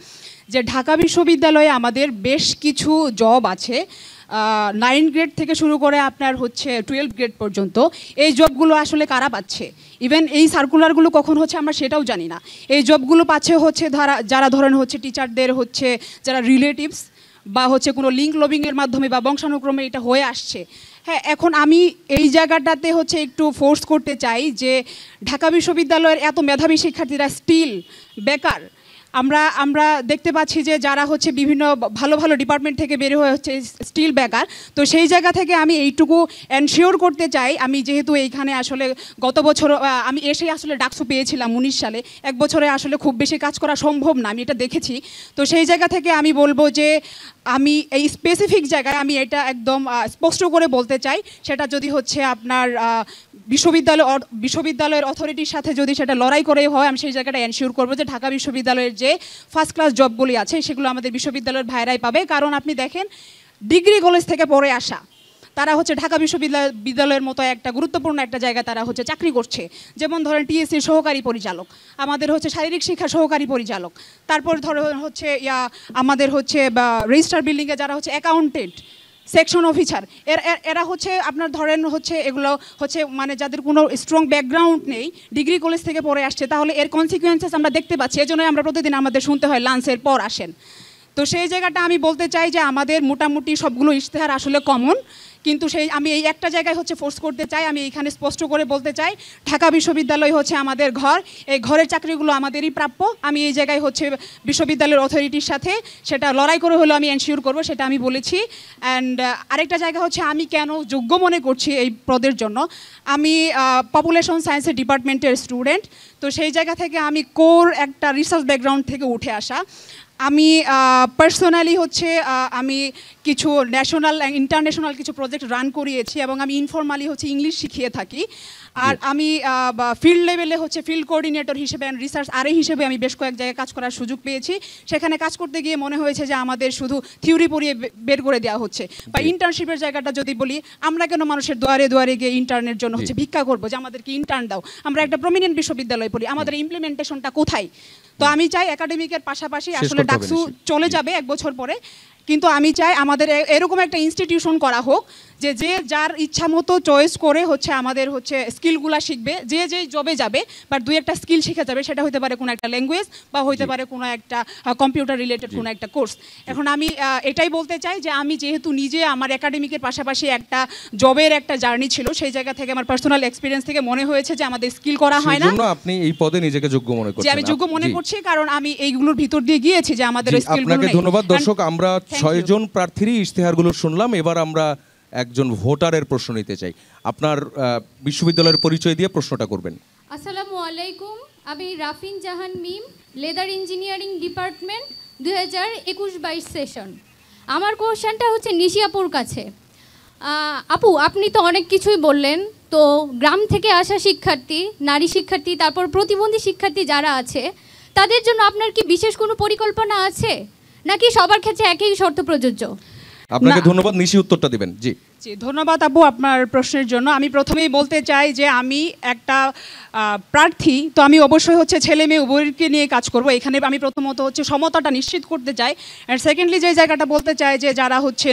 Speaker 7: যে ঢাকা বিশ্ববিদ্যালয়ে আমাদের বেশ কিছু জব আছে, 9 গ্রেড থেকে শুরু করে আপনার হচ্ছে 12 গ্রেড পর্যন্ত। এই জবগুলো আসলে কারা পাচ্ছে, ইভেন এই সার্কুলারগুলো কখন হচ্ছে আমরা সেটাও জানি না। এই জবগুলো পাচ্ছে হচ্ছে যারা ধরেন হচ্ছে টিচারদের হচ্ছে যারা রিলেটিভস বা হচ্ছে কোনো লিঙ্ক লবিংয়ের মাধ্যমে বা বংশানুক্রমে এটা হয়ে আসছে। হ্যাঁ, এখন আমি এই জায়গাটাতে হচ্ছে একটু ফোর্স করতে চাই যে ঢাকা বিশ্ববিদ্যালয়ের এত মেধাবী শিক্ষার্থীরা স্টিল বেকার। আমরা দেখতে পাচ্ছি যে যারা হচ্ছে বিভিন্ন ভালো ভালো ডিপার্টমেন্ট থেকে বের হয়ে হচ্ছে স্টিল বেকার। তো সেই জায়গা থেকে আমি এইটুকু এনশিওর করতে চাই, আমি যেহেতু এইখানে আসলে গত বছর আমি এসেই আসলে ডাকসু পেয়েছিলাম 19 সালে, 1 বছরে আসলে খুব বেশি কাজ করা সম্ভব না, আমি এটা দেখেছি। তো সেই জায়গা থেকে আমি বলবো যে আমি এই স্পেসিফিক জায়গায় আমি এটা একদম স্পষ্ট করে বলতে চাই, সেটা যদি হচ্ছে আপনার বিশ্ববিদ্যালয়ের অথরিটির সাথে যদি সেটা লড়াই করে হয়, আমি সেই জায়গাটা এনশিওর করবো যে ঢাকা বিশ্ববিদ্যালয়ের যে ফার্স্ট ক্লাস জবগুলি আছে সেগুলো আমাদের বিশ্ববিদ্যালয়ের ভাইরাই পাবে। কারণ আপনি দেখেন ডিগ্রি কলেজ থেকে পড়ে আসা তারা হচ্ছে ঢাকা বিশ্ববিদ্যালয়ের মতো একটা গুরুত্বপূর্ণ একটা জায়গায় তারা হচ্ছে চাকরি করছে। যেমন ধরেন টিএসসির সহকারী পরিচালক, আমাদের হচ্ছে শারীরিক শিক্ষা সহকারী পরিচালক, তারপর ধরেন হচ্ছে আমাদের হচ্ছে রেজিস্ট্রার বিল্ডিংয়ে যারা হচ্ছে অ্যাকাউন্টেন্ট, সেকশন অফিসার, এরা হচ্ছে আপনার ধরেন হচ্ছে এগুলো হচ্ছে মানে যাদের কোনো স্ট্রং ব্যাকগ্রাউন্ড নেই, ডিগ্রি কলেজ থেকে পড়ে আসছে, তাহলে এর কনসিকুয়েন্সেস আমরা দেখতে পাচ্ছি। এজন্যই আমরা প্রতিদিন আমাদের শুনতে হয় লাঞ্চের পর আসেন। তো সেই জায়গাটা আমি বলতে চাই যে আমাদের মোটামুটি সবগুলো ইশতেহার আসলে কমন, কিন্তু আমি এই একটা জায়গায় হচ্ছে ফোর্স করতে চাই, আমি এইখানে স্পষ্ট করে বলতে চাই ঢাকা বিশ্ববিদ্যালয় হচ্ছে আমাদের ঘর, এই ঘরের চাকরিগুলো আমাদেরই প্রাপ্য। আমি এই জায়গায় হচ্ছে বিশ্ববিদ্যালয়ের অথরিটির সাথে সেটা লড়াই করে হলেও আমি এনশিওর করব, সেটা আমি বলেছি। অ্যান্ড আরেকটা জায়গা হচ্ছে আমি কেন যোগ্য মনে করছি এই পদের জন্য, আমি পপুলেশন সায়েন্সের ডিপার্টমেন্টের স্টুডেন্ট। তো সেই জায়গা থেকে আমি কোর একটা রিসার্চ ব্যাকগ্রাউন্ড থেকে উঠে আসা। আমি পার্সোনালি হচ্ছে আমি কিছু ন্যাশনাল ইন্টারন্যাশনাল কিছু প্রজেক্ট রান করিয়েছি এবং আমি ইনফর্মালি হচ্ছে ইংলিশ শিখিয়ে থাকি। আর আমি ফিল্ড লেভেলে হচ্ছে ফিল্ড কোঅর্ডিনেটর হিসেবে রিসার্চ আরএ হিসেবে আমি বেশ কয়েক জায়গায় কাজ করার সুযোগ পেয়েছি। সেখানে কাজ করতে গিয়ে মনে হয়েছে যে আমাদের শুধু থিওরি পড়িয়ে বের করে দেওয়া হচ্ছে। বা ইন্টার্নশিপের জায়গাটা যদি বলি, আমরা কেন মানুষের দুয়ারে দুয়ারে গিয়ে ইন্টার্নের জন্য হচ্ছে ভিক্ষা করবো যে আমাদেরকে ইন্টার্ন দাও, আমরা একটা প্রমিনেন্ট বিশ্ববিদ্যালয়ে পড়ি, আমাদের ইমপ্লিমেন্টেশনটা কোথায়? তো আমি চাই একাডেমিকের পাশাপাশি আসলে ডাকসু চলে যাবে 1 বছর পরে, কিন্তু আমি চাই আমাদের এরকম একটা ইনস্টিটিউশন করা হোক যে যে যার ইচ্ছা মতো চয়েস করে হচ্ছে আমাদের হচ্ছে স্কিলগুলো শিখবে, যে যে জবে যাবে বাট দুই একটা স্কিল শিখে যাবে, সেটা হতে পারে কোনো একটা ল্যাঙ্গুয়েজ বা হতে পারে কোনো একটা কম্পিউটার রিলেটেড কোনো একটা কোর্স। এখন আমি এটাই বলতে চাই যে আমি যেহেতু নিজে আমার একাডেমিকের পাশাপাশি একটা জবের একটা জার্নি ছিল, সেই জায়গা থেকে আমার পার্সোনাল এক্সপিরিয়েন্স থেকে মনে হয়েছে যে আমাদের স্কিল করা হয় না।
Speaker 1: সেজন্য আপনি এই পদে নিজেকে যোগ্য মনে করছেন?
Speaker 7: যে আমি যোগ্য মনে করছি, কারণ আমি এইগুলোর ভিতর দিয়ে গিয়েছি যে আমাদের স্কিলগুলো।
Speaker 1: আপনাকে ধন্যবাদ। দর্শক, আমরা 6 জন প্রার্থীর ইশতেহারগুলো শুনলাম, এবার আমরা একজন ভোটারের প্রশ্ন নিতে চাই। আপনার বিশ্ববিদ্যালয়ের পরিচয় দিয়ে প্রশ্নটা করবেন।
Speaker 8: আসসালামু আলাইকুম, আমি রাফিন জাহান মিম, লেদার ইঞ্জিনিয়ারিং ডিপার্টমেন্ট 2021-22 সেশন। আমার কোশ্চেনটা হচ্ছে নিশি আপুর কাছে। আপু, আপনি তো অনেক কিছুই বললেন, তো গ্রাম থেকে আসা শিক্ষার্থী, নারী শিক্ষার্থী, তারপর প্রতিবন্ধী শিক্ষার্থী যারা আছে, তাদের জন্য আপনার কি বিশেষ কোনো পরিকল্পনা আছে, নাকি সবার ক্ষেত্রে একই শর্ত প্রযোজ্য?
Speaker 1: আপনাকে ধন্যবাদ। নিশি উত্তরটা দিবেন। জি
Speaker 7: জি, ধন্যবাদ আপু আপনার প্রশ্নের জন্য। আমি প্রথমেই বলতে চাই যে আমি একটা প্রার্থী, তো আমি অবশ্যই হচ্ছে ছেলে মেয়ে উভয়কে নিয়ে কাজ করব। এখানে আমি প্রথমত হচ্ছে সমতাটা নিশ্চিত করতে চাই। অ্যান্ড সেকেন্ডলি যে জায়গাটা বলতে চাই যে যারা হচ্ছে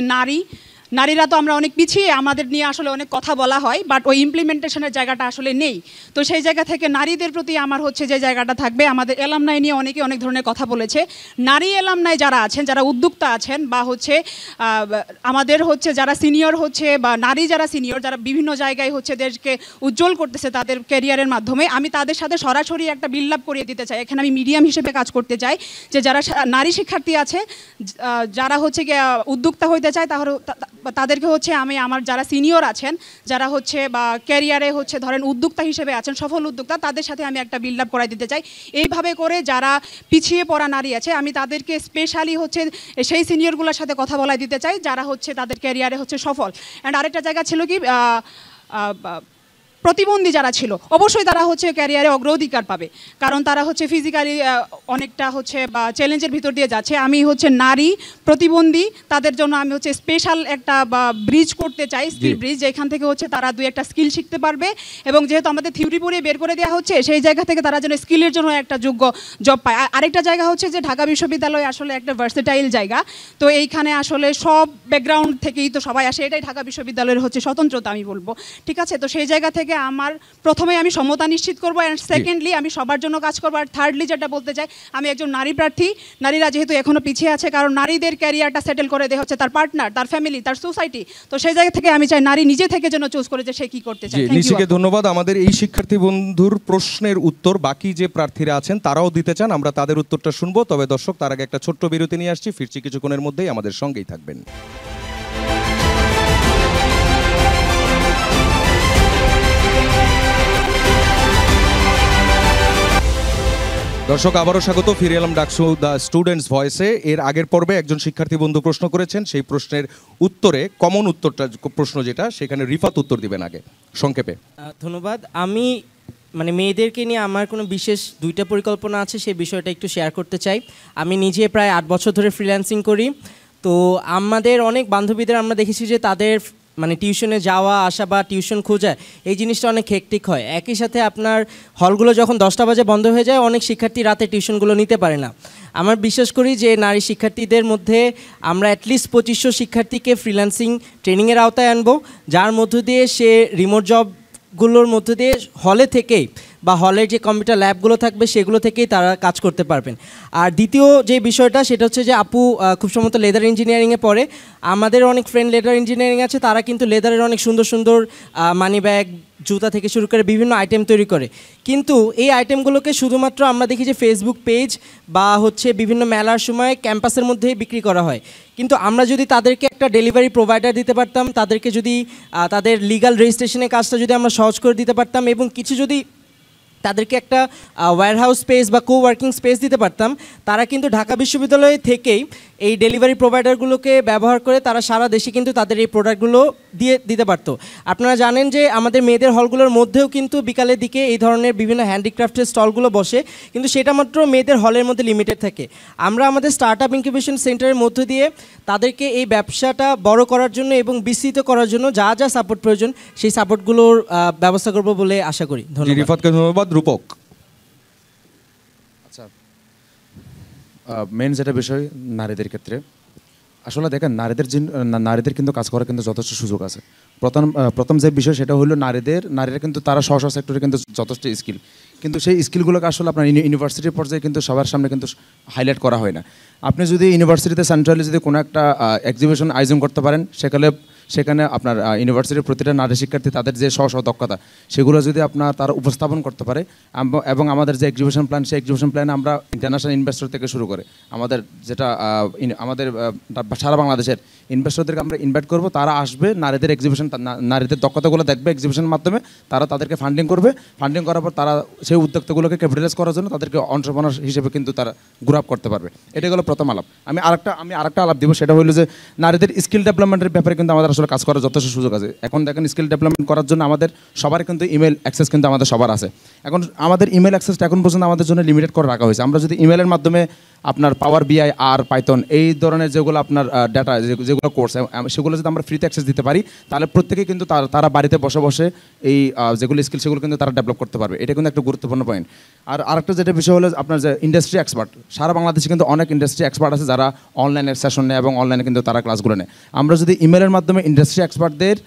Speaker 7: নারীরা তো আমরা অনেক পিছিয়ে, আমাদের নিয়ে আসলে অনেক কথা বলা হয়, বাট ওই ইমপ্লিমেন্টেশনের জায়গাটা আসলে নেই। তো সেই জায়গা থেকে নারীদের প্রতি আমার হচ্ছে যে জায়গাটা থাকবে, আমাদের এলামনাই নিয়ে অনেকে অনেক ধরনের কথা বলেছে। নারী এলামনাই যারা আছেন, যারা উদ্যোক্তা আছেন, বা হচ্ছে আমাদের হচ্ছে যারা সিনিয়র হচ্ছে, বা নারী যারা সিনিয়র, যারা বিভিন্ন জায়গায় হচ্ছে দেশকে উজ্জ্বল করতেছে তাদের ক্যারিয়ারের মাধ্যমে, আমি তাদের সাথে সরাসরি একটা বিল্ড আপ করিয়ে দিতে চাই। এখানে আমি মিডিয়াম হিসেবে কাজ করতে চাই, যে যারা নারী শিক্ষার্থী আছে, যারা হচ্ছে উদ্যোক্তা হইতে চায়, তাদেরকে হচ্ছে আমি আমার যারা সিনিয়র আছেন, যারা হচ্ছে বা ক্যারিয়ারে হচ্ছে ধরেন উদ্যোক্তা হিসেবে আছেন, সফল উদ্যোক্তা, তাদের সাথে আমি একটা বিল্ড আপ করাই দিতে চাই। এইভাবে করে যারা পিছিয়ে পড়া নারী আছে, আমি তাদেরকে স্পেশালি হচ্ছে সেই সিনিয়রগুলোর সাথে কথা বলাই দিতে চাই যারা হচ্ছে তাদের ক্যারিয়ারে হচ্ছে সফল। অ্যান্ড আরেকটা জায়গা ছিল কি, প্রতিবন্ধী যারা ছিল, অবশ্যই তারা হচ্ছে ক্যারিয়ারে অগ্রাধিকার পাবে, কারণ তারা হচ্ছে ফিজিক্যালি অনেকটা হচ্ছে বা চ্যালেঞ্জের ভিতর দিয়ে যাচ্ছে। আমি হচ্ছে নারী প্রতিবন্ধী, তাদের জন্য আমি হচ্ছে স্পেশাল একটা ব্রিজ করতে চাই, স্কিল ব্রিজ, যেখান থেকে হচ্ছে তারা দুই একটা স্কিল শিখতে পারবে, এবং যেহেতু আমাদের থিওরি পড়িয়ে বের করে দেওয়া হচ্ছে, সেই জায়গা থেকে তারা যেন স্কিলের জন্য একটা যোগ্য জব পায়। আরেকটা জায়গা হচ্ছে যে ঢাকা বিশ্ববিদ্যালয় আসলে একটা ভার্সেটাইল জায়গা, তো এইখানে আসলে সব ব্যাকগ্রাউন্ড থেকেই তো সবাই আসে, এটাই ঢাকা বিশ্ববিদ্যালয়ের হচ্ছে স্বতন্ত্রতা আমি বলবো। ঠিক আছে, তো সেই জায়গা থেকে আমার প্রথমে আমি সমতা নিশ্চিত করবো, অ্যান্ড সেকেন্ডলি আমি সবার জন্য কাজ করবো, আর থার্ডলি যেটা বলতে চাই, আমি একজন নারী প্রার্থী। নারীরা যেহেতু এখনো পিছিয়ে আছে, কারণ নারীদের ক্যারিয়ারটা সেটেল করে দেওয়া হচ্ছে তার পার্টনার, তার ফ্যামিলি, তার সোসাইটি, তো সেই জায়গা থেকে আমি চাই নারী নিজে থেকে যেন চুজ করে যে সে কি করতে চায়।
Speaker 1: নিশিকে ধন্যবাদ। আমাদের এই শিক্ষার্থী বন্ধুর প্রশ্নের উত্তর বাকি যে প্রার্থীরা আছেন তারাও দিতে চান, আমরা তাদের উত্তরটা শুনবো। তবে দর্শক, তার আগে একটা ছোট্ট বিরতি নিয়ে আসছি, ফিরছি কিছুক্ষণের মধ্যেই, আমাদের সঙ্গেই থাকবেন। দর্শক, আবারও স্বাগত, ফিরে এলাম ডাকসু দ্য স্টুডেন্টস ভয়েসে। এর আগের পর্বে একজন শিক্ষার্থী বন্ধু প্রশ্ন করেছেন, সেই প্রশ্নের উত্তরে কমন উত্তরটা প্রশ্ন যেটা, সেখানে রিফাত উত্তর দিবেন আগে সংক্ষেপে।
Speaker 2: ধন্যবাদ। আমি মেয়েদেরকে নিয়ে আমার কোনো বিশেষ দুইটা পরিকল্পনা আছে, সেই বিষয়টা একটু শেয়ার করতে চাই। আমি নিজে প্রায় 8 বছর ধরে ফ্রিল্যান্সিং করি, তো আমাদের অনেক বান্ধবীদের আমরা দেখেছি যে তাদের টিউশনে যাওয়া আসা বা টিউশন খোঁজা, এই জিনিসটা অনেক হেক্টিক হয়। একই সাথে আপনার হলগুলো যখন 10টা বাজে বন্ধ হয়ে যায়, অনেক শিক্ষার্থী রাতে টিউশনগুলো নিতে পারে না। আমার বিশ্বাস করি যে নারী শিক্ষার্থীদের মধ্যে আমরা অ্যাটলিস্ট 2500 শিক্ষার্থীকে ফ্রিল্যান্সিং ট্রেনিংয়ের আওতায় আনবো, যার মধ্য দিয়ে সে রিমোট জবগুলোর মধ্য দিয়ে হলে থেকেই বা হলের যে কম্পিউটার ল্যাবগুলো থাকবে সেগুলো থেকেই তারা কাজ করতে পারবেন। আর দ্বিতীয় যে বিষয়টা, সেটা হচ্ছে যে আপু খুব সম্ভবত লেদার ইঞ্জিনিয়ারিংয়ে পড়ে। আমাদের অনেক ফ্রেন্ড লেদার ইঞ্জিনিয়ারিং আছে, তারা কিন্তু লেদারের অনেক সুন্দর সুন্দর মানি ব্যাগ, জুতা থেকে শুরু করে বিভিন্ন আইটেম তৈরি করে। কিন্তু এই আইটেমগুলোকে শুধুমাত্র আমরা দেখি যে ফেসবুক পেজ বা হচ্ছে বিভিন্ন মেলার সময় ক্যাম্পাসের মধ্যেই বিক্রি করা হয়। কিন্তু আমরা যদি তাদেরকে একটা ডেলিভারি প্রোভাইডার দিতে পারতাম, তাদেরকে যদি তাদের লিগাল রেজিস্ট্রেশনের কাজটা যদি আমরা সহজ করে দিতে পারতাম, এবং কিছু যদি তাদেরকে একটা ওয়্যারহাউস স্পেস বা কোওয়ার্কিং স্পেস দিতে পারতাম, তারা কিন্তু ঢাকা বিশ্ববিদ্যালয় থেকেই এই ডেলিভারি প্রোভাইডারগুলোকে ব্যবহার করে তারা সারা দেশে কিন্তু তাদের এই প্রোডাক্টগুলো দিতে পারতো। আপনারা জানেন যে আমাদের মেয়েদের হলগুলোর মধ্যেও কিন্তু বিকালের দিকে এই ধরনের বিভিন্ন হ্যান্ডিক্রাফটের স্টলগুলো বসে, কিন্তু সেটা মাত্র মেয়েদের হলের মধ্যে লিমিটেড থাকে। আমরা আমাদের স্টার্ট আপ ইনকিউবেশন সেন্টারের মধ্য দিয়ে তাদেরকে এই ব্যবসাটা বড় করার জন্য এবং বিস্তৃত করার জন্য যা যা সাপোর্ট প্রয়োজন, সেই সাপোর্টগুলোর ব্যবস্থা করব বলে আশা করি।
Speaker 1: ধন্যবাদ। রূপক,
Speaker 3: আচ্ছা, মেন যেটা বিষয় নারীদের ক্ষেত্রে, আসলে দেখেন নারীদের কিন্তু কাজ করার কিন্তু যথেষ্ট সুযোগ আছে। প্রথম যে বিষয় সেটা হলো নারীরা কিন্তু তারা স্ব সেক্টরে কিন্তু যথেষ্ট স্কিল, কিন্তু সেই স্কিলগুলোকে আসলে আপনার ইউনিভার্সিটির পর্যায়ে কিন্তু সবার সামনে কিন্তু হাইলাইট করা হয় না। আপনি যদি ইউনিভার্সিটিতে সেন্ট্রালি যদি কোনো একটা এক্সিবিশন আয়োজন করতে পারেন, সেখানে আপনার ইউনিভার্সিটির প্রতিটা নারী শিক্ষার্থী তাদের যে স্ব দক্ষতা সেগুলো যদি তারা উপস্থাপন করতে পারে, এবং আমাদের যে এক্সিবিশন প্ল্যান, সেই এক্সিবিশন প্ল্যানে আমরা ইন্টারন্যাশনাল ইনভেস্টর থেকে শুরু করে আমাদের যেটা আমাদের সারা বাংলাদেশের ইনভেস্টরদেরকে আমরা ইনভাইট করব, তারা আসবে, নারীদের দক্ষতাগুলো দেখবে এক্সিবিশনের মাধ্যমে, তারা তাদেরকে ফান্ডিং করবে, ফান্ডিং করার পর তারা সেই উদ্যোক্তাগুলোকে ক্যাপিটালাইজ করার জন্য তাদেরকে এন্টারপ্রেনার হিসেবে কিন্তু তারা গ্রো আপ করতে পারবে। এটা হলো প্রথম আলাপ। আমি আরেকটা আলাপ দিব, সেটা হলো যে নারীদের স্কিল ডেভেলপমেন্টের ব্যাপারে কিন্তু আমাদের আসলে কাজ করার যথেষ্ট সুযোগ আছে। এখন দেখেন স্কিল ডেভেলপমেন্ট করার জন্য আমাদের সবার কিন্তু ইমেল অ্যাক্সেস কিন্তু আমাদের সবার আছে। এখন আমাদের ইমেল অ্যাক্সেসটা এখন পর্যন্ত আমাদের জন্য লিমিটেড করে রাখা হয়েছে। আমরা যদি ইমেলের মাধ্যমে আপনার পাওয়ার বিআই আর পাইথন এই ধরনের যেগুলো আপনার ডাটা যেগুলো কোর্স সেগুলো যদি আমরা ফ্রিতে অ্যাক্সেস দিতে পারি, তাহলে প্রত্যেকেই কিন্তু তারা বাড়িতে বসে বসে এই যেগুলো স্কিল সেগুলো কিন্তু তারা ডেভেলপ করতে পারবে। এটা কিন্তু একটা গুরুত্বপূর্ণ পয়েন্ট। আর আরেকটা যেটা বিষয় হলো আপনার যে ইন্ডাস্ট্রি এক্সপার্ট, সারা বাংলাদেশে কিন্তু অনেক ইন্ডাস্ট্রি এক্সপার্ট আছে যারা অনলাইনের সেশন নেয় এবং অনলাইনে কিন্তু তারা ক্লাসগুলো নেয়। আমরা যদি ইমেলের মাধ্যমে ইন্ডাস্ট্রি এক্সপার্টদের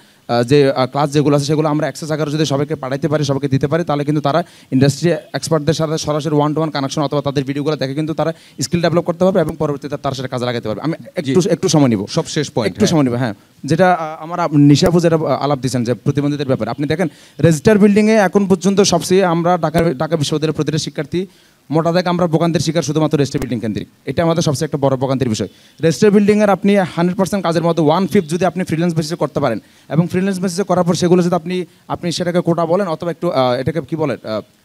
Speaker 3: যে ক্লাস যেগুলো আছে সেগুলো আমরা অ্যাক্সেস আকারে যদি সবাইকে পাঠাইতে পারি, সবাইকে দিতে পারি, তাহলে কিন্তু তারা ইন্ডাস্ট্রি এক্সপার্টদের সাথে সরাসরি 1-to-1 কানেকশন অথবা তাদের ভিডিওগুলো দেখে কিন্তু তারা স্কিল ডেভেলপ করতে পারবে এবং পরবর্তীতে তার সাথে কাজে লাগাতে পারবে। আমি একটু সময় নিব,
Speaker 1: সব শেষ পয়েন্ট
Speaker 3: একটু সময় নিব। হ্যাঁ, যেটা আমার নিশাপু যেটা আলাপ দিচ্ছেন যে প্রতিবন্ধীদের ব্যাপারে, আপনি দেখেন রেজিস্টার বিল্ডিংয়ে এখন পর্যন্ত সবচেয়ে আমরা ঢাকা বিশ্ববিদ্যালয়ের প্রতিটা শিক্ষার্থী মোটা দাগে আমরা ভোগান্তির শিকার শুধুমাত্র রেজিস্টার বিল্ডিং কেন্দ্রিক। এটা আমাদের সবচেয়ে একটা বড় ভোগান্তির বিষয়। রেজিস্টার বিল্ডিংয়ের আপনি 100% কাজের মধ্যে 1/5 যদি আপনি ফ্রিল্যান্স বেসিসে করতে পারেন, এবং ফ্রিল্যান্স বেসিসে করার পর সেগুলো যদি আপনি সেটাকে কোটা বলেন অথবা একটু এটাকে কী বলেন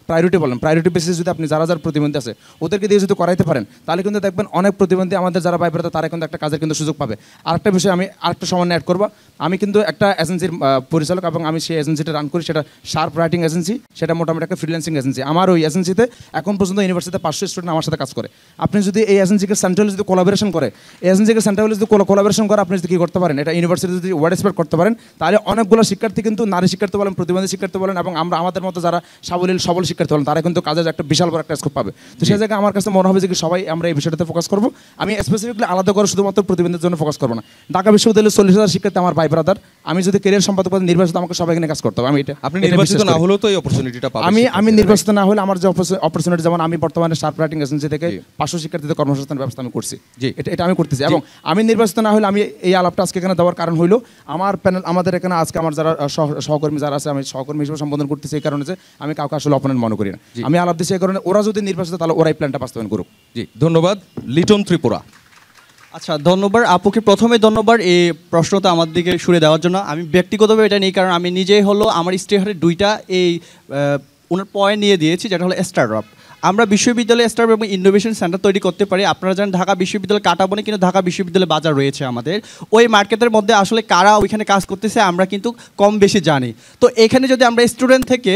Speaker 3: প্রায়োরিটি বলেন, প্রায়োরিটি বেসিসে যদি আপনি যারা প্রতিবন্ধী আছে ওদেরকে দিয়ে যদি করাইতে পারেন, তাহলে কিন্তু দেখবেন অনেক প্রতিবন্ধী আমাদের যারা ভাই ব্রাদার তারা কিন্তু একটা কাজের কিন্তু সুযোগ পাবে। আরেকটা বিষয় আমি আরেকটা সামান্য অ্যাড করবো, আমি কিন্তু একটা এজেন্সির পরিচালক এবং আমি সেই এজেন্সিটা রান করি, সেটা শার্প রাইটিং এজেন্সি, সেটা মোটামুটি একটা ফ্রিল্যান্সিং এজেন্সি। আমার ওই এজেন্সিতে এখন পর্যন্ত ইউনিভার্সিটিতে 500 স্টুডেন্ট আমার সাথে কাজ করে। আপনি যদি এই এজেন্সিকে সেন্ট্রালি যদি কোলাবোরেশন করে, এজেন্সিকে সেন্ট্রালি যদি কোলাবোরেশন করে, আপনি যদি কী করতে পারেন, এটা ইউনিভার্সিটি যদি ওয়ার্ড স্প্রেড করতে পারেন, তাহলে অনেকগুলো শিক্ষার্থী কিন্তু নারী শিক্ষার্থী বলেন, প্রতিবন্ধী শিক্ষার্থী বলেন, এবং আমাদের মতো যারা সবল শিক্ষার্থী বলেন, তারা কিন্তু একটা বিশাল বড় একটা স্কোপ পাবে। তো সেই জায়গায় আমার কাছে মনে হবে যে সবাই আমরা এই বিষয়টাতে ফোকাস করবো। আমি স্পেসিফিকলি আলাদা করে শুধুমাত্র প্রতিবন্ধীদের জন্য ফোকাস করবো না। ঢাকা বিশ্ববিদ্যালয়ের 40,000 শিক্ষার্থী আমার ভাই ব্রাদার। আমি যদি ক্যারিয়ার সম্পাদক পদে নির্বাচিত, আমাকে সবাই এখানে কাজ করতে হবে। আমি এটা
Speaker 1: আপনি নির্বাচিত না হলেও তো এই অপরচুনিটিটা পাবেন।
Speaker 3: আমি নির্বাচিত না হলে আমার যে অপরচুনিটি, যেমন আমি বর্তমানে শার্প রাইটিং এজেন্সি থেকে 500 শিক্ষার্থীদের কর্মসংস্থানের ব্যবস্থা আমি করছি, এটা আমি করতেছি। এবং আমি নির্বাচিত না হলে আমি এই আলাপটা আজকে এখানে দেওয়ার কারণ হইলো আমার প্যানেল, আমাদের এখানে আজকে আমার যারা সহকর্মী যারা আছে, আমি সহকর্মী হিসেবে সম্বোধন করতেছি এই কারণে যে আমি কাউকে আসলে অপোনেন্ট মনে করি না। আমি আলাপ দিচ্ছি এই কারণে ওরা যদি নির্বাচিত তাহলে ওরাই প্ল্যানটা বাস্তবায়ন করুক।
Speaker 1: জি, ধন্যবাদ। লিটন ত্রিপুরা।
Speaker 4: আচ্ছা, ধন্যবাদ আপুকে। প্রথমে ধন্যবাদ এই প্রশ্নটা আমার দিকে সুরে দেওয়ার জন্য। আমি ব্যক্তিগতভাবে এটা নেই, কারণ আমি নিজেই হলো আমার ইশতেহারের 2টা এই ওনার পয়েন্ট নিয়ে দিয়েছি, যেটা হলো স্টার্টআপ। আমরা বিশ্ববিদ্যালয়ে স্টার্টআপ এবং ইনোভেশন সেন্টার তৈরি করতে পারি। আপনারা জানেন ঢাকা বিশ্ববিদ্যালয় কাটাবনে কিন্তু ঢাকা বিশ্ববিদ্যালয় বাজার রয়েছে আমাদের। ওই মার্কেটের মধ্যে আসলে কারা ওইখানে কাজ করতেছে আমরা কিন্তু কম বেশি জানি। তো এখানে যদি আমরা স্টুডেন্ট থেকে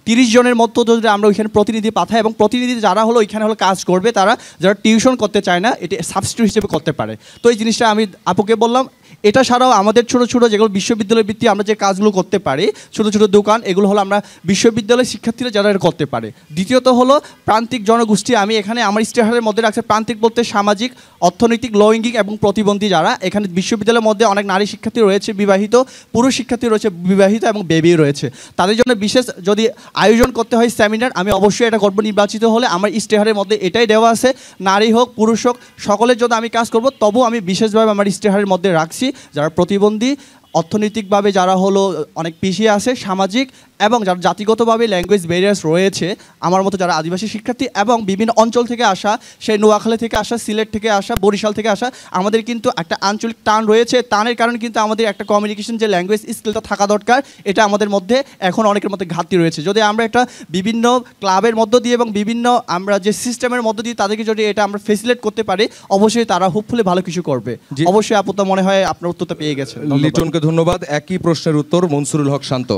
Speaker 4: 30 জনের মতো যদি আমরা ওইখানে প্রতিনিধি পাঠাই, এবং প্রতিনিধি যারা হলো ওইখানে হলো কাজ করবে, তারা যারা টিউশন করতে চায় না, এটি সাবস্টিটিউট হিসেবে করতে পারে। তো এই জিনিসটা আমি আপুকে বললাম। এটা ছাড়াও আমাদের ছোটো ছোটো যেগুলো বিশ্ববিদ্যালয় ভিত্তিক আমরা যে কাজগুলো করতে পারি, ছোটো ছোটো দোকান, এগুলো হলো আমরা বিশ্ববিদ্যালয়ের শিক্ষার্থীরা যারা এটা করতে পারে। দ্বিতীয়ত হলো প্রান্তিক জনগোষ্ঠী। আমি এখানে আমার ইশতেহারের মধ্যে রাখছি প্রান্তিক বলতে সামাজিক, অর্থনৈতিক, লৈঙ্গিক এবং প্রতিবন্ধী যারা। এখানে বিশ্ববিদ্যালয়ের মধ্যে অনেক নারী শিক্ষার্থী রয়েছে বিবাহিত, পুরুষ শিক্ষার্থী রয়েছে বিবাহিত এবং বেবি রয়েছে। তাদের জন্য বিশেষ যদি আয়োজন করতে হয় সেমিনার, আমি অবশ্যই এটা করবো। নির্বাচিত হলে আমার ইশতেহারের মধ্যে এটাই দেওয়া আছে, নারী হোক পুরুষ হোক সকলের জন্য আমি কাজ করব। তবু আমি বিশেষভাবে আমার ইশতেহারের মধ্যে রাখছি যারা প্রতিবন্ধী, অর্থনৈতিকভাবে যারা হলো অনেক পিছিয়ে আছে, সামাজিক এবং যারা জাতিগতভাবে ল্যাঙ্গুয়েজ ব্যারিয়ার্স রয়েছে, আমার মতো যারা আদিবাসী শিক্ষার্থী এবং বিভিন্ন অঞ্চল থেকে আসা, সেই নোয়াখালী থেকে আসা, সিলেট থেকে আসা, বরিশাল থেকে আসা, আমাদের কিন্তু একটা আঞ্চলিক টান রয়েছে। টানের কারণে কিন্তু আমাদের একটা কমিউনিকেশন যে ল্যাঙ্গুয়েজ স্কিলটা থাকা দরকার, এটা আমাদের মধ্যে এখন অনেকের মধ্যে ঘাটতি রয়েছে। যদি আমরা একটা বিভিন্ন ক্লাবের মধ্য দিয়ে এবং বিভিন্ন আমরা যে সিস্টেমের মধ্য দিয়ে তাদেরকে যদি এটা আমরা ফেসিলেট করতে পারি, অবশ্যই তারা হোপফুলি ভালো কিছু করবে। অবশ্যই আপু তো মনে হয় আপনার উত্তরটা পেয়ে গেছে।
Speaker 1: লিটনকে ধন্যবাদ। একই প্রশ্নের উত্তর মনসুরুল হক শান্ত।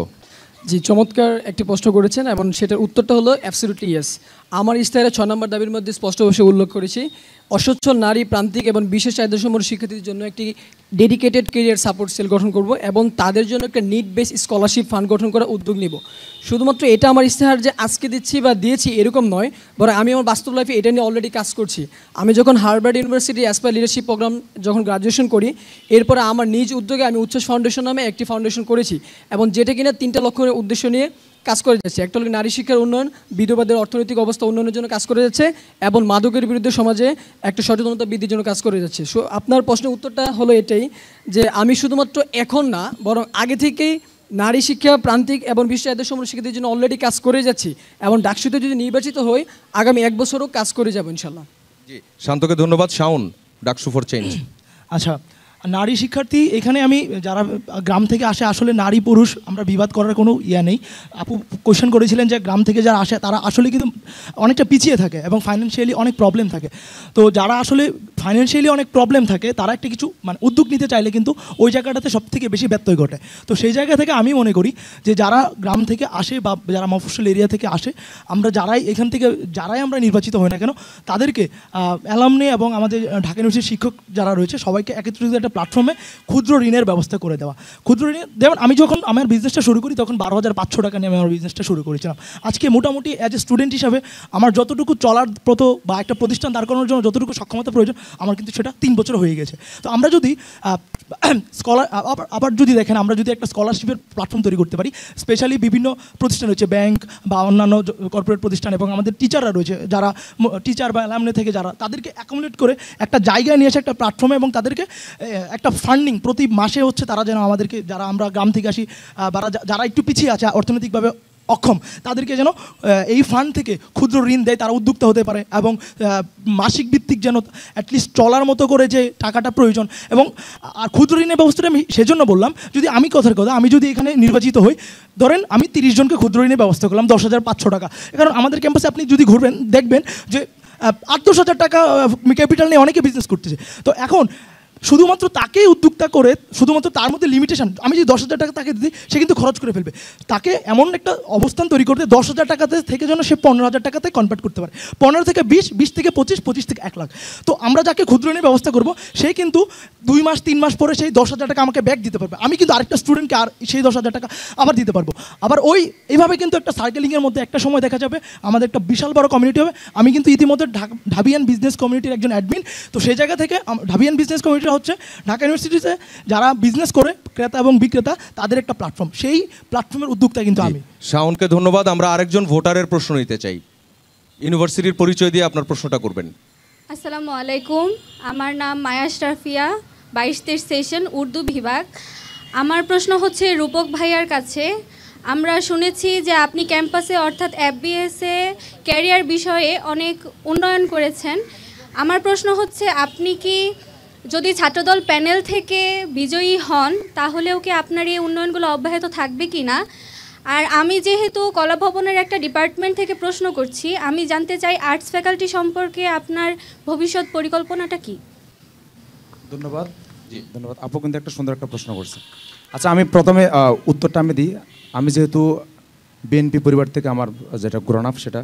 Speaker 5: জি, চমৎকার একটি প্রশ্ন করেছেন এবং সেটার উত্তরটা হলো অ্যাবসলিউটলি ইয়েস। আমার ইশতেহারে 6 নম্বর দাবির মধ্যে স্পষ্টভাবে উল্লেখ করেছি, অসচ্ছল নারী, প্রান্তিক এবং বিশেষ চাহিদাসম্পন্ন শিক্ষার্থীদের জন্য একটি ডেডিকেটেড কেরিয়ার সাপোর্ট সেল গঠন করব এবং তাদের জন্য একটা নিড বেস স্কলারশিপ ফান্ড গঠন করার উদ্যোগ নিব। শুধুমাত্র এটা আমার ইশতেহার যে আজকে দিচ্ছি বা দিয়েছি এরকম নয়, বরং আমি আমার বাস্তব লাইফে এটা নিয়ে অলরেডি কাজ করছি। আমি যখন Harvard University Aspire Leadership Program যখন গ্রাজুয়েশন করি, এরপরে আমার নিজ উদ্যোগে আমি উচ্ছ্বাস ফাউন্ডেশন নামে একটি ফাউন্ডেশন করেছি এবং যেটা কিনা 3টা লক্ষ্যের উদ্দেশ্য নিয়ে কাজ করে যাচ্ছে। একটা হলো নারী শিক্ষার উন্নয়ন, বিধবাদের অর্থনৈতিক অবস্থা উন্নয়নের জন্য কাজ করে যাচ্ছে এবং মাদকের বিরুদ্ধে সমাজে একটা সচেতনতা বৃদ্ধির জন্য কাজ করে যাচ্ছে। সো আপনার প্রশ্নের উত্তরটা হলো এটাই যে আমি শুধুমাত্র এখন না, বরং আগে থেকেই নারী শিক্ষা প্রান্তিক এবং বিশ্ব আদর্শমূলক শিক্ষার্থীদের জন্য অলরেডি কাজ করে যাচ্ছি এবং ডাকসুতে যদি নির্বাচিত হই আগামী 1 বছরও কাজ করে যাব ইনশাল্লাহ।
Speaker 1: জি, শান্তকে ধন্যবাদ। Shaon, DUCSU for change.
Speaker 6: আচ্ছা, নারী শিক্ষার্থী এখানে আমি যারা গ্রাম থেকে আসে, আসলে নারী পুরুষ আমরা বিবাদ করার কোনো ইয়া নেই। আপু কোয়েশ্চেন করেছিলেন যে গ্রাম থেকে যারা আসে তারা আসলে কিন্তু অনেকটা পিছিয়ে থাকে এবং ফাইন্যান্সিয়ালি অনেক প্রবলেম থাকে। তো যারা আসলে ফাইন্যান্সিয়ালি অনেক প্রবলেম থাকে তারা একটা কিছু মানে উদ্যোগ নিতে চাইলে কিন্তু ওই জায়গাটাতে সব থেকে বেশি ব্যত্যয় ঘটে। তো সেই জায়গা থেকে আমি মনে করি যে যারা গ্রাম থেকে আসে বা যারা মফস্বল এরিয়া থেকে আসে, আমরা যারাই এখান থেকে আমরা নির্বাচিত হই না কেন, তাদেরকে অ্যালামনি এবং আমাদের ঢাকা ইউনিভার্সিটির শিক্ষক যারা রয়েছে সবাইকে একত্রিত একটা প্ল্যাটফর্মে ক্ষুদ্র ঋণের ব্যবস্থা করে দেওয়া। ক্ষুদ্র ঋণ যেমন আমি যখন আমার বিজনেসটা শুরু করি তখন 12,500 টাকা নিয়ে আমি আমার বিজনেসটা শুরু করেছিলাম। আজকে মোটামুটি অ্যাজ এ স্টুডেন্ট হিসাবে আমার যতটুকু চলার প্রতো বা একটা প্রতিষ্ঠান দাঁড় করানোর জন্য যতটুকু সক্ষমতা প্রয়োজন আমার কিন্তু সেটা 3 বছর হয়ে গেছে। তো আমরা যদি আবার যদি দেখেন, আমরা যদি একটা স্কলারশিপের প্ল্যাটফর্ম তৈরি করতে পারি, স্পেশালি বিভিন্ন প্রতিষ্ঠান রয়েছে, ব্যাংক বা অন্যান্য কর্পোরেট প্রতিষ্ঠান এবং আমাদের টিচাররা রয়েছে, যারা টিচার বা অ্যালামনি থেকে যারা, তাদেরকে অ্যাকোমোডেট করে একটা জায়গায় নিয়ে এসে একটা প্ল্যাটফর্মে এবং তাদেরকে একটা ফান্ডিং প্রতি মাসে হচ্ছে, তারা যেন আমাদেরকে, যারা আমরা গ্রাম থেকে আসি বা যারা একটু পিছিয়ে আছে অর্থনৈতিকভাবে অক্ষম, তাদেরকে যেন এই ফান্ড থেকে ক্ষুদ্র ঋণ দেয়, তারা উদ্যোক্তা হতে পারে এবং মাসিক ভিত্তিক যেন অ্যাটলিস্ট চলার মতো করে যে টাকাটা প্রয়োজন। এবং আর ক্ষুদ্র ঋণের ব্যবস্থাটা আমি সেজন্য বললাম, যদি আমি কথার কথা আমি যদি এখানে নির্বাচিত হই, ধরেন আমি 30 জনকে ক্ষুদ্র ঋণের ব্যবস্থা করলাম 10,500 টাকা। কারণ আমাদের ক্যাম্পাসে আপনি যদি ঘুরবেন দেখবেন যে 8-10 টাকা ক্যাপিটাল নিয়ে অনেকে বিজনেস করতেছে। তো এখন শুধুমাত্র তাকেই উদ্যোক্তা করে, শুধুমাত্র তার মধ্যে লিমিটেশন, আমি যদি 10,000 টাকা তাকে দিই সে কিন্তু খরচ করে ফেলবে। তাকে এমন একটা অবস্থান তৈরি করতে 10,000 টাকাতে থেকে যেন সে 15,000 টাকাতে কনভার্ট করতে পারে, 15 থেকে 20, 20 থেকে 25, 25 থেকে 1 লাখ। তো আমরা যাকে ক্ষুদ্র ঋণের ব্যবস্থা করব সে কিন্তু 2 মাস 3 মাস পরে সেই 10,000 টাকা আমাকে ব্যাক দিতে পারবে, আমি কিন্তু আরেকটা স্টুডেন্টকে আর সেই 10,000 টাকা আবার দিতে পারবো। আবার এইভাবে কিন্তু একটা সার্কেলিংয়ের মধ্যে একটা সময় দেখা যাবে আমাদের একটা বিশাল বড় কমিউনিটি হবে। আমি কিন্তু ইতিমধ্যে ঢাবিয়ান বিজনেস কমিউনিটির একজন অ্যাডমিন। তো সেই জায়গা থেকে ঢাবিয়ান বিজনেস কমিউনিটি হচ্ছে ঢাকা ইউনিভার্সিটিতে যারা বিজনেস করে, ক্রেতা এবং বিক্রেতা, তাদের একটা প্ল্যাটফর্ম, সেই প্ল্যাটফর্মের উদ্যোক্তা কিন্তু আমি।
Speaker 1: শাওনকে ধন্যবাদ। আমরা আরেকজন ভোটারের প্রশ্ন নিতে চাই। ইউনিভার্সিটির পরিচয় দিয়ে আপনার প্রশ্নটা করবেন।
Speaker 8: আসসালামু আলাইকুম, আমার নাম মায়া আশরাফিয়া, 22-23 সেশন, উর্দু বিভাগ। আমার প্রশ্ন হচ্ছে রূপক ভাইয়ার কাছে। আমরা শুনেছি যে আপনি ক্যাম্পাসে অর্থাৎ FBS-এ ক্যারিয়ার বিষয়ে অনেক উন্নয়ন করেছেন। আমার প্রশ্ন হচ্ছে, আপনি কি যদি ছাত্রদল প্যানেল থেকে বিজয়ী হন তাহলেও কি আপনার এই উন্নয়নগুলো অব্যাহত থাকবে কি না? আর আমি যেহেতু কলাভবনের একটা ডিপার্টমেন্ট থেকে প্রশ্ন করছি, আমি জানতে চাই আর্টস ফ্যাকাল্টি সম্পর্কে আপনার ভবিষ্যৎ পরিকল্পনাটা কি?
Speaker 3: ধন্যবাদ। ধন্যবাদ। আপু কিন্তু একটা সুন্দর একটা প্রশ্ন করছে। আচ্ছা, আমি প্রথমে উত্তরটা আমি দিই। আমি যেহেতু বিএনপি পরিবার থেকে আমার যেটা গ্রোন আপ সেটা,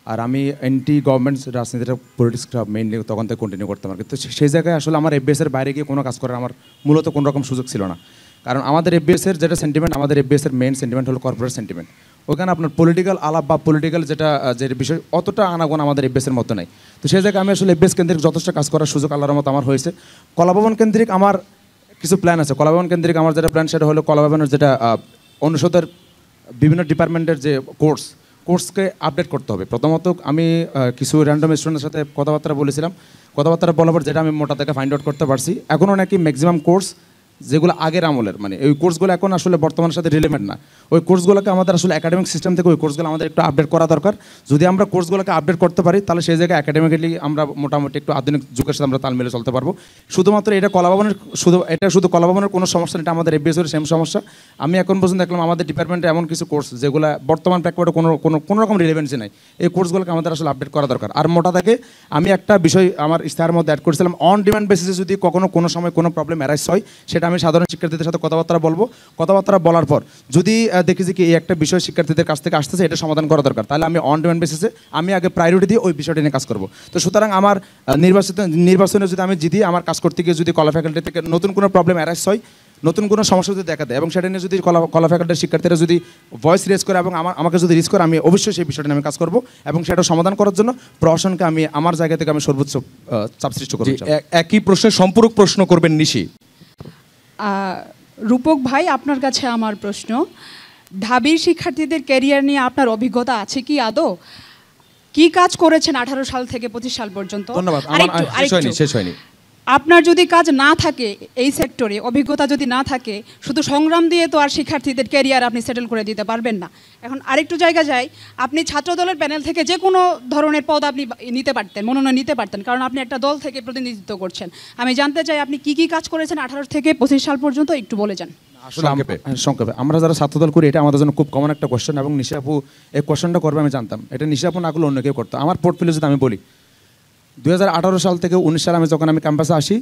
Speaker 3: আর আমি অ্যান্টি গভর্নমেন্ট রাজনীতিটা পলিটিক্সটা মেইনলি তখন থেকে কন্টিনিউ করতাম আর কি। তো সেই জায়গায় আসলে আমার FBS-এর বাইরে গিয়ে কোনো কাজ করার আমার মূলত কোনো রকম সুযোগ ছিল না। কারণ আমাদের FBS-এর যেটা সেন্টিমেন্ট, আমাদের FBS-এর মেইন সেন্টিমেন্ট হলো কর্পোরেট সেন্টিমেন্ট। ওখানে আপনার পলিটিক্যাল আলাপ বা পলিটিক্যাল যেটা যে বিষয় অতটা আনাগোনা আমাদের FBS-এর মতো নাই। তো সেই জায়গায় আমি আসলে FBS কেন্দ্রিক যথেষ্ট কাজ করার সুযোগ আল্লাহর মতো আমার হয়েছে। কলাভবন কেন্দ্রিক আমার কিছু প্ল্যান আছে। কলাভবন কেন্দ্রিক আমার যেটা প্ল্যান সেটা হলো কলাভবনের যেটা অনুষদের বিভিন্ন ডিপার্টমেন্টের যে কোর্সকে আপডেট করতে হবে। প্রথমত আমি কিছু র্যান্ডম স্টুডেন্টের সাথে কথাবার্তা বলেছিলাম। কথাবার্তা বলার পর যেটা আমি মোটা থেকে ফাইন্ড আউট করতে পারছি, এখনও নাকি ম্যাক্সিমাম কোর্স যেগুলো আগের আমলের, মানে ওই কোর্সগুলো এখন আসলে বর্তমানের সাথে রিলেভেন্ট না। ওই কোর্সগুলোকে আমাদের আসলে একাডেমিক সিস্টেম থেকে ওই কোর্সগুলো আমাদের একটু আপডেট করা দরকার। যদি আমরা কোর্সগুলোকে আপডেট করতে পারি তাহলে সেই জায়গায় একাডেমিক্যালি আমরা মোটামুটি একটু আধুনিক যুগের সাথে আমরা তাল মিলে চলতে পারবো। শুধুমাত্র এটা শুধু কলাভবনের কোনো সমস্যা, এটা আমাদের FBS-এর সেম সমস্যা। আমি এখন পর্যন্ত দেখলাম আমাদের ডিপার্টমেন্টে এমন কিছু কোর্স যেগুলো বর্তমান প্রেক্ষাপটে কোনো রকম রিলেভেন্সি নাই। এই কোর্সগুলোকে আমাদের আসলে আপডেট করা দরকার। আর মোটা থেকে আমি একটা বিষয় আমার ইশতেহারের মধ্যে অ্যাড করেছিলাম, অন ডিমান্ড বেসিসে যদি কখনো কোনো সময় কোনো প্রবলেম অ্যারাইজ হয় সেটা সেটা আমি সাধারণ শিক্ষার্থীদের সাথে কথাবার্তা বলবো। কথাবার্তা বলার পর যদি দেখি যে কি এই একটা বিষয় শিক্ষার্থীদের কাছ থেকে আসতেছে, এটা সমাধান করা দরকার, তাহলে আমি অন ডিমান্ড বেসিসে আমি আগে প্রায়োরিটি দিয়ে ওই বিষয়টা নিয়ে কাজ করব। তো সুতরাং আমার নির্বাচনে যদি আমি জিতি, আমার কাজ করতে গিয়ে যদি কলা ফ্যাকাল্টি থেকে নতুন কোনো প্রবলেম অ্যারাইজ হয়, নতুন কোনো সমস্যা যদি দেখা দেয় এবং সেটা নিয়ে যদি কলা ফ্যাকাল্টির শিক্ষার্থীরা যদি ভয়েস রেজ করে এবং আমাকে যদি রিস্ক করে, আমি অবশ্যই সেই বিষয়টা নিয়ে আমি কাজ করব এবং সেটা সমাধান করার জন্য প্রশাসনকে আমি আমার জায়গা থেকে আমি সর্বোচ্চ চাপ সৃষ্টি করব।
Speaker 1: একই প্রশ্নের সম্পূরক প্রশ্ন করবেন নিশি।
Speaker 7: রূপক ভাই, আপনার কাছে আমার প্রশ্ন, ঢাবির শিক্ষার্থীদের ক্যারিয়ার নিয়ে আপনার অভিজ্ঞতা আছে কি আদৌ? কি কাজ করেছেন 18 সাল থেকে 25 সাল পর্যন্ত?
Speaker 3: ধন্যবাদ।
Speaker 1: শেষ হয়নি।
Speaker 7: আপনার যদি কাজ না থাকে এই সেক্টরে, অভিজ্ঞতা যদি না থাকে, শুধু সংগ্রাম দিয়ে তো আর শিক্ষার্থীদের ক্যারিয়ার আপনি সেটেল করে দিতে পারবেন না। এখন আরেকটু জায়গা যাই, আপনি ছাত্রদলের প্যানেল থেকে যে কোনো ধরনের পদ আপনি নিতে পারতেন, মনোনয়ন নিতে পারতেন, কারণ আপনি একটা দল থেকে প্রতিনিধিত্ব করছেন। আমি জানতে চাই আপনি কি কাজ করেছেন 18 থেকে 25 সাল পর্যন্ত, একটু বলে যান।
Speaker 3: আসলে সংক্ষেপে আমরা যারা ছাত্রদল করি, এটা আমাদের জন্য খুব কমন একটা কোয়েশ্চেন এবং নিশি আপু এই কোয়েশ্চেনটা করবে আমি জানতাম। এটা নিশি আপু না করলে অন্য কেউ করতো। আমার পোর্টফোলিও যদি আমি বলি, 2018 সাল থেকে 19 সালে যখন আমি ক্যাম্পাসে আসি,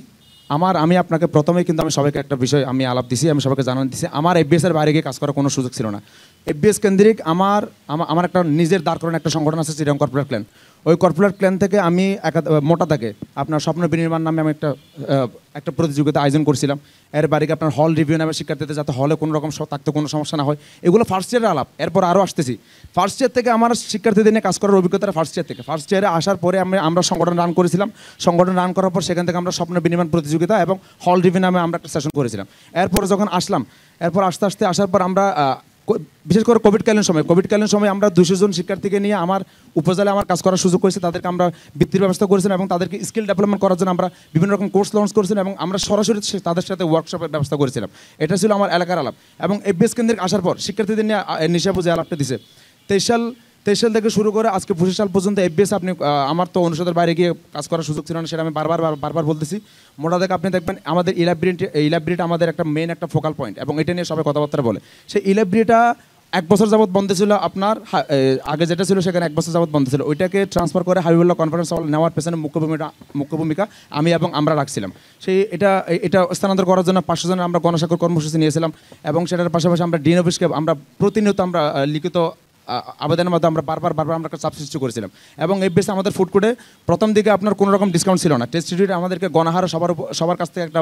Speaker 3: আমি আপনাকে প্রথমেই কিন্তু আমি সবাইকে একটা বিষয় আমি আলাপ দিছি, আমি সবাইকে জানান দিছি, আমার এফবিএস এর বাইরে গিয়ে কাজ করার কোনো সুযোগ ছিল না। এফবিএস কেন্দ্রিক আমার একটা নিজের দাঁড় করানো একটা সংগঠন আছে, চিটাগং কর্পোরেট ক্ল্যান। ওই কর্পোরেট ক্ল্যান থেকে আমি মোটা থেকে আপনার স্বপ্ন বিনির্মাণ নামে আমি একটা প্রতিযোগিতা আয়োজন করছিলাম। এর বাইরে আপনার হল রিভিউ নামে শিক্ষার্থীদের যাতে হলে কোনো রকম থাকতে কোনো সমস্যা না হয়, এগুলো ফার্স্ট ইয়ারের আলাপ। এরপর আরও আসতেছি, ফার্স্ট ইয়ার থেকে আমার শিক্ষার্থীদের নিয়ে কাজ করার অভিজ্ঞতা ফার্স্ট ইয়ারে আসার পরে আমরা সংগঠন রান করেছিলাম। সংগঠন রান করার পর সেখান থেকে আমরা স্বপ্ন বিনির্মাণ প্রতিযোগিতা এবং হল রিভিউ নামে আমরা একটা সেশন করেছিলাম। এরপরে যখন আসলাম, এরপর আস্তে আসার পর আমরা বিশেষ করে কোভিডকালীন সময় আমরা 200 জন শিক্ষার্থীকে নিয়ে আমার উপজেলায় আমার কাজ করার সুযোগ হয়েছে। তাদেরকে আমরা বৃত্তির ব্যবস্থা করেছিলাম এবং তাদেরকে স্কিল ডেভেলপমেন্ট করার জন্য আমরা বিভিন্ন রকম কোর্স লঞ্চ করেছিলাম এবং আমরা সরাসরি তাদের সাথে ওয়ার্কশপের ব্যবস্থা করেছিলাম। এটা ছিল আমার এলাকার আলাপ। এবং এফবিএস কেন্দ্রিক আসার পর শিক্ষার্থীদের নিয়ে নিশাবু যে আলাপটা দিছে, 23 সাল থেকে শুরু করে আজকে 25 সাল পর্যন্ত এফবিএস আপনি আমার তো অনুষদের বাইরে গিয়ে কাজ করার সুযোগ ছিল না, সেটা আমি বারবার বলতেছি। মোটা থেকে আপনি দেখবেন আমাদের ইলাইব্রেরি আমাদের একটা মেন একটা ফোকাল পয়েন্ট এবং এটা নিয়ে সবাই কথাবার্তা বলে। সেই ইলাইব্রেরিটা 1 বছর যাবত বন্ধ ছিল, আপনার আগে যেটা ছিল সেখানে 1 বছর যাবত বন্ধ ছিল। ওইটাকে ট্রান্সফার করে হাবিবুল্লাহ কনফারেন্স হল নেওয়ার পেছনে মুখ্য ভূমিকা আমি এবং আমরা রাখছিলাম। এটা স্থানান্তর করার জন্য 500 জনের আমরা গণস্বাক্ষর কর্মসূচি নিয়েছিলাম এবং সেটার পাশাপাশি আমরা ডিন অফিসকে আমরা প্রতিনিয়ত আমরা লিখিত আবেদনের মধ্যে আমরা বারবার আমরা একটা চাপ সৃষ্টি করেছিলাম। এবং এফবিএস আমাদের ফুড কোর্টে প্রথম দিকে আপনার কোনো রকম ডিসকাউন্ট ছিল না। টেস্ট রিডিউট আমাদেরকে গণহারে সবার কাছ থেকে একটা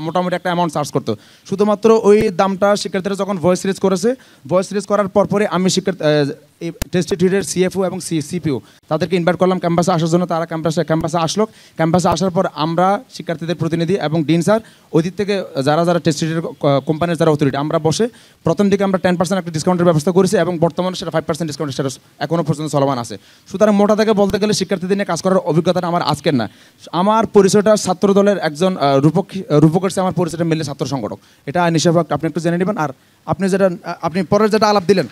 Speaker 3: মোটামুটি একটা অ্যামাউন্ট চার্জ করতো। শুধুমাত্র ওই দামটা শিক্ষার্থীরা যখন ভয়েস রেজ করার পরে আমি এই টেস্ট রিডিউটের সিএফও এবং সিপিও তাদেরকে ইনভাইট করলাম ক্যাম্পাসে আসার জন্য। তারা ক্যাম্পাসে আসলো। ক্যাম্পাসে আসার পর আমরা শিক্ষার্থীদের প্রতিনিধি এবং ডিন স্যার ওই দিক থেকে যারা টেস্ট রিডিউট কোম্পানির যারা অথরিটি, আমরা বসে প্রথম দিকে আমরা 10% একটা ডিসকাউন্টের ব্যবস্থা করেছি এবং বর্তমানে সেটা 5% ডিসকাউন্ট স্ট্যাটাস এখনও পর্যন্ত চলমান আছে। সুতরাং মোটা থেকে বলতে গেলে শিক্ষার্থীদের নিয়ে কাজ করার অভিজ্ঞতাটা আমার আজকের না। আমার পরিচয়টা ছাত্র দলের একজন রূপকের চেয়ে আমার পরিচয়টা মিললে ছাত্র সংগঠক। এটা নিশ্চয় আপনি একটু জেনে নেবেন। আর আপনি পরের যেটা আলাপ দিলেন,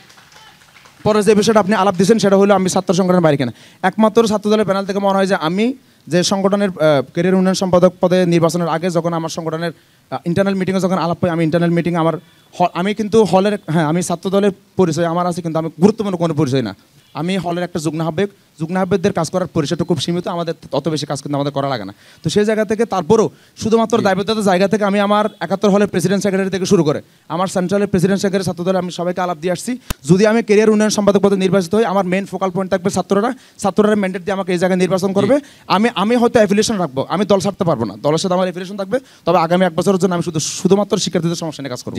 Speaker 3: পরে যে বিষয়টা আপনি আলাপ দিয়েছেন সেটা হলো আমি ছাত্র সংগঠনের বাইরে কেনা। একমাত্র ছাত্র দলের প্যানেল থেকে মনে হয় যে আমি যে সংগঠনের ক্যারিয়ার উন্নয়ন সম্পাদক পদে নির্বাচনের আগে যখন আমার সংগঠনের ইন্টারনাল মিটিংয়ে যখন আলাপ পাই, আমি ইন্টারনাল মিটিং আমি কিন্তু হলের আমি ছাত্র দলের পরিচয় আমার আছে, কিন্তু আমি গুরুত্বপূর্ণ কোনো পরিচয় না। আমি হলের একটা যুগ্ম আহ্বায়কদের কাজ করার পরিচয়টা খুব সীমিত, আমাদের অত বেশি কাজ কিন্তু আমাদের করা লাগে না। তো সেই জায়গা থেকে তারপরেও শুধুমাত্র দায়বদ্ধতার জায়গা থেকে আমি আমার 71 হলের প্রেসিডেন্ট সেক্রেটারি থেকে শুরু করে আমার সেন্ট্রালের প্রেসিডেন্ট সেক্রেটারি ছাত্রদলে আমি সবাইকে আলাপ দিয়ে আসছি, যদি আমি ক্যারিয়ার উন্নয়ন সম্পাদক পদে নির্বাচিত হই, আমার মেন ফোকাল পয়েন্ট থাকবে ছাত্ররা ম্যান্ডেট দিয়ে আমাকে এই জায়গায় নির্বাচন করবে। আমি হয়তো অ্যাফিলিয়েশন রাখবো, আমি দল ছাড়তে পারবো না, দলের সাথে আমার অ্যাফিলিয়েশন থাকবে, তবে আগামী 1 বছরের জন্য আমি শুধুমাত্র শিক্ষার্থীদের সমস্যা নিয়ে কাজ করবো।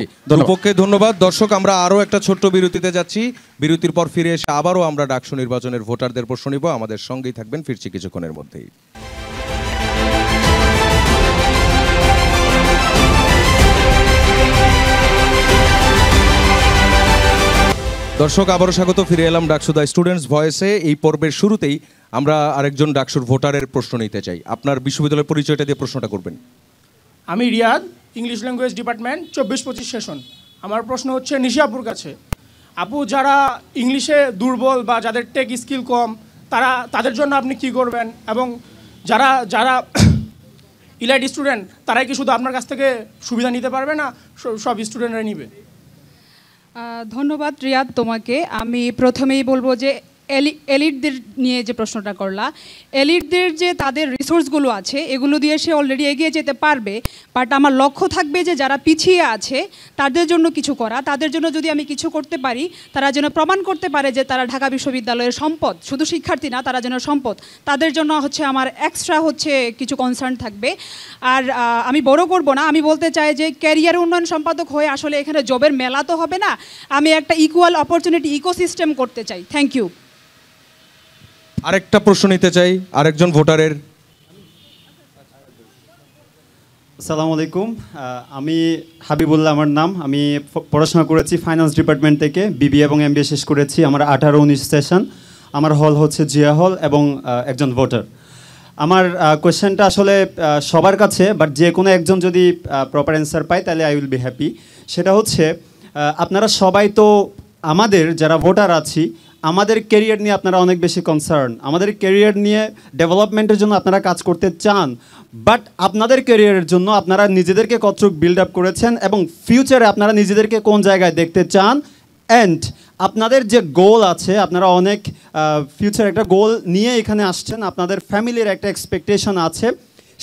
Speaker 1: ধন্যবাদ। দর্শক, আমরা আরও একটা ছোট্ট বিরতিতে যাচ্ছি। বিরতির পর ফিরে এসে আবারও আমরা ডাকসু নির্বাচনের ভোটারদের প্রশ্ন নিব। আমাদের সঙ্গেই থাকবেন, ফিরছি কিছুক্ষণের মধ্যেই। দর্শক, আবারও স্বাগত। ফিরে এলাম ডাকসু দ্য স্টুডেন্টস ভয়েসে। এই পর্বের শুরুতেই আমরা আরেকজন ডাকসুর ভোটারের প্রশ্ন নিতে চাই। আপনার বিশ্ববিদ্যালয়ের পরিচয়টা দিয়ে প্রশ্নটা করবেন।
Speaker 9: আমি Riad, English language department, 24-25 session. আমার প্রশ্ন হচ্ছে নিশি আপুর কাছে। আপু, যারা ইংলিশে দুর্বল বা যাদের টেক স্কিল কম, তাদের জন্য আপনি কি করবেন? এবং যারা ইলাইট স্টুডেন্ট, তারাই কি শুধু আপনার কাছ থেকে সুবিধা নিতে পারবে না সব স্টুডেন্টরা নিবে?
Speaker 7: ধন্যবাদ রিয়াদ তোমাকে। আমি প্রথমেই বলবো যে এলিটদের নিয়ে যে প্রশ্নটা করলা, এলিটদের যে তাদের রিসোর্সগুলো আছে এগুলো দিয়ে সে অলরেডি এগিয়ে যেতে পারবে, বাট আমার লক্ষ্য থাকবে যে যারা পিছিয়ে আছে তাদের জন্য কিছু করা, তাদের জন্য যদি আমি কিছু করতে পারি, তারা যেন প্রমাণ করতে পারে যে তারা ঢাকা বিশ্ববিদ্যালয়ের সম্পদ, শুধু শিক্ষার্থী না, তারা যেন সম্পদ, তাদের জন্য হচ্ছে আমার এক্সট্রা হচ্ছে কিছু কনসার্ন থাকবে। আর আমি বড় করব না, আমি বলতে চাই যে ক্যারিয়ার উন্নয়ন সম্পাদক হয়ে আসলে এখানে জবের মেলা তো হবে না, আমি একটা ইকুয়াল অপরচুনিটি ইকোসিস্টেম করতে চাই। Thank you.
Speaker 1: আরেকটা প্রশ্ন নিতে চাই আরেকজন ভোটারের।
Speaker 10: আসসালামু আলাইকুম, আমি হাবিবুল্লাহ আমার নাম। আমি পড়াশোনা করেছি ফাইন্যান্স ডিপার্টমেন্ট থেকে, বিবিএ এবং এমবিএ শেষ করেছি। আমার 18-19 সেশন, আমার হল হচ্ছে জিয়া হল এবং একজন ভোটার। আমার কোয়েশ্চেনটা আসলে সবার কাছে, বাট যে কোনো একজন যদি প্রপার অ্যান্সার পায় তাহলে আই উইল বি হ্যাপি। সেটা হচ্ছে আপনারা সবাই তো আমাদের যারা ভোটার আছি, আমাদের ক্যারিয়ার নিয়ে আপনারা অনেক বেশি কনসার্ন, আমাদের ক্যারিয়ার নিয়ে ডেভেলপমেন্টের জন্য আপনারা কাজ করতে চান, বাট আপনাদের ক্যারিয়ারের জন্য আপনারা নিজেদেরকে কতটুক বিল্ড আপ করেছেন এবং ফিউচারে আপনারা নিজেদেরকে কোন জায়গায় দেখতে চান, অ্যান্ড আপনাদের যে গোল আছে, আপনারা অনেক ফিউচার একটা গোল নিয়ে এখানে আসছেন, আপনাদের ফ্যামিলির একটা এক্সপেকটেশন আছে,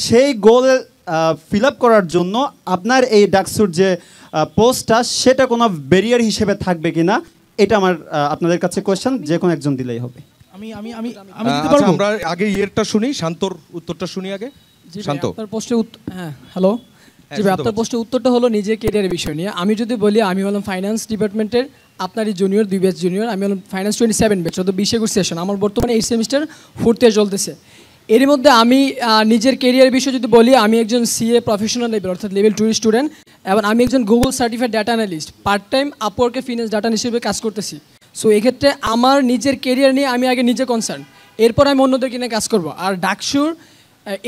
Speaker 10: সেই গোল ফিল আপ করার জন্য আপনার এই ডাকসুর যে পোস্টটা সেটা কোনো ব্যারিয়ার হিসেবে থাকবে কিনা, এটা আমার আপনাদের কাছে কোয়েশ্চেন, যে কোনো একজন দিলেই হবে।
Speaker 6: আমি আমি আমি আমি দিতে পারবো?
Speaker 1: আমরা আগে ইয়েরটা শুনি, শান্তর উত্তরটা শুনি আগে। শান্ত,
Speaker 5: আপনার প্রশ্নের হ্যাঁ হ্যালো, জি ভাই, আপনার প্রশ্নের উত্তরটা হলো নিজের ক্যারিয়ারের বিষয় নিয়ে। আমি যদি বলি, আমি হলাম ফাইন্যান্স ডিপার্টমেন্টের আপনারই জুনিয়র, 2 ব্যাচ জুনিয়র। আমি হলাম ফাইন্যান্স 27 ব্যাচ, অত 20-21 সেশন। আমার বর্তমানে 8 সেমিস্টার 4th ইয়ার চলতেছে। এর মধ্যে আমি নিজের ক্যারিয়ারের বিষয় যদি বলি, আমি একজন সিএ প্রফেশনাল লেভেল অর্থাৎ লেভেল 2 স্টুডেন্ট, এবং আমি একজন Google certified data analyst, part time আপওয়ার্কে ফিনান্স ডাটা হিসেবে কাজ করতেছি। সো এক্ষেত্রে আমার নিজের ক্যারিয়ার নিয়ে আমি আগে নিজে কনসার্ন, এরপর আমি অন্যদেরকে নিয়ে কাজ করব। আর ডাকসুর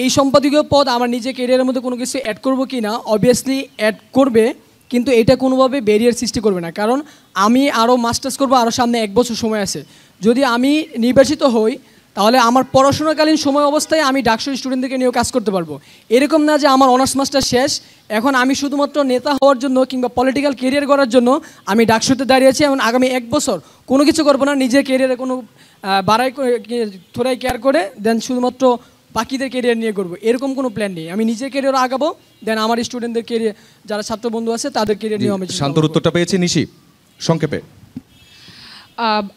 Speaker 5: এই সম্পাদকীয় পদ আমার নিজের ক্যারিয়ারের মধ্যে কোনো কিছু অ্যাড করবো কি না, অবভিয়াসলি অ্যাড করবে, কিন্তু এটা কোনোভাবে ব্যারিয়ার সৃষ্টি করবে না, কারণ আমি আরও মাস্টার্স করবো, আরও সামনে 1 বছর সময় আছে। যদি আমি নির্বাচিত হই, তাহলে আমার পড়াশোনাকালীন সময় অবস্থায় আমি ডাকসুর স্টুডেন্টদেরকে নিয়েও কাজ করতে পারবো। এরকম না যে আমার অনার্স মাস্টার শেষ, এখন আমি শুধুমাত্র নেতা হওয়ার জন্য কিংবা পলিটিক্যাল কেরিয়ার করার জন্য আমি ডাকসুতে দাঁড়িয়েছি, এবং আগামী 1 বছর কোনো কিছু করবো না, নিজের কেরিয়ারে কোনো থোড়াই কেয়ার করে দেন শুধুমাত্র বাকিদের কেরিয়ার নিয়ে করবো, এরকম কোনো প্ল্যান নেই। আমি নিজের কেরিয়ার আগাবো, দেন আমার স্টুডেন্টদের কেরিয়ার, যারা ছাত্র বন্ধু আছে তাদের কেরিয়ার নিয়ে আমি।
Speaker 1: শান্তর উত্তরটা পেয়েছি, নিশি সংক্ষেপে।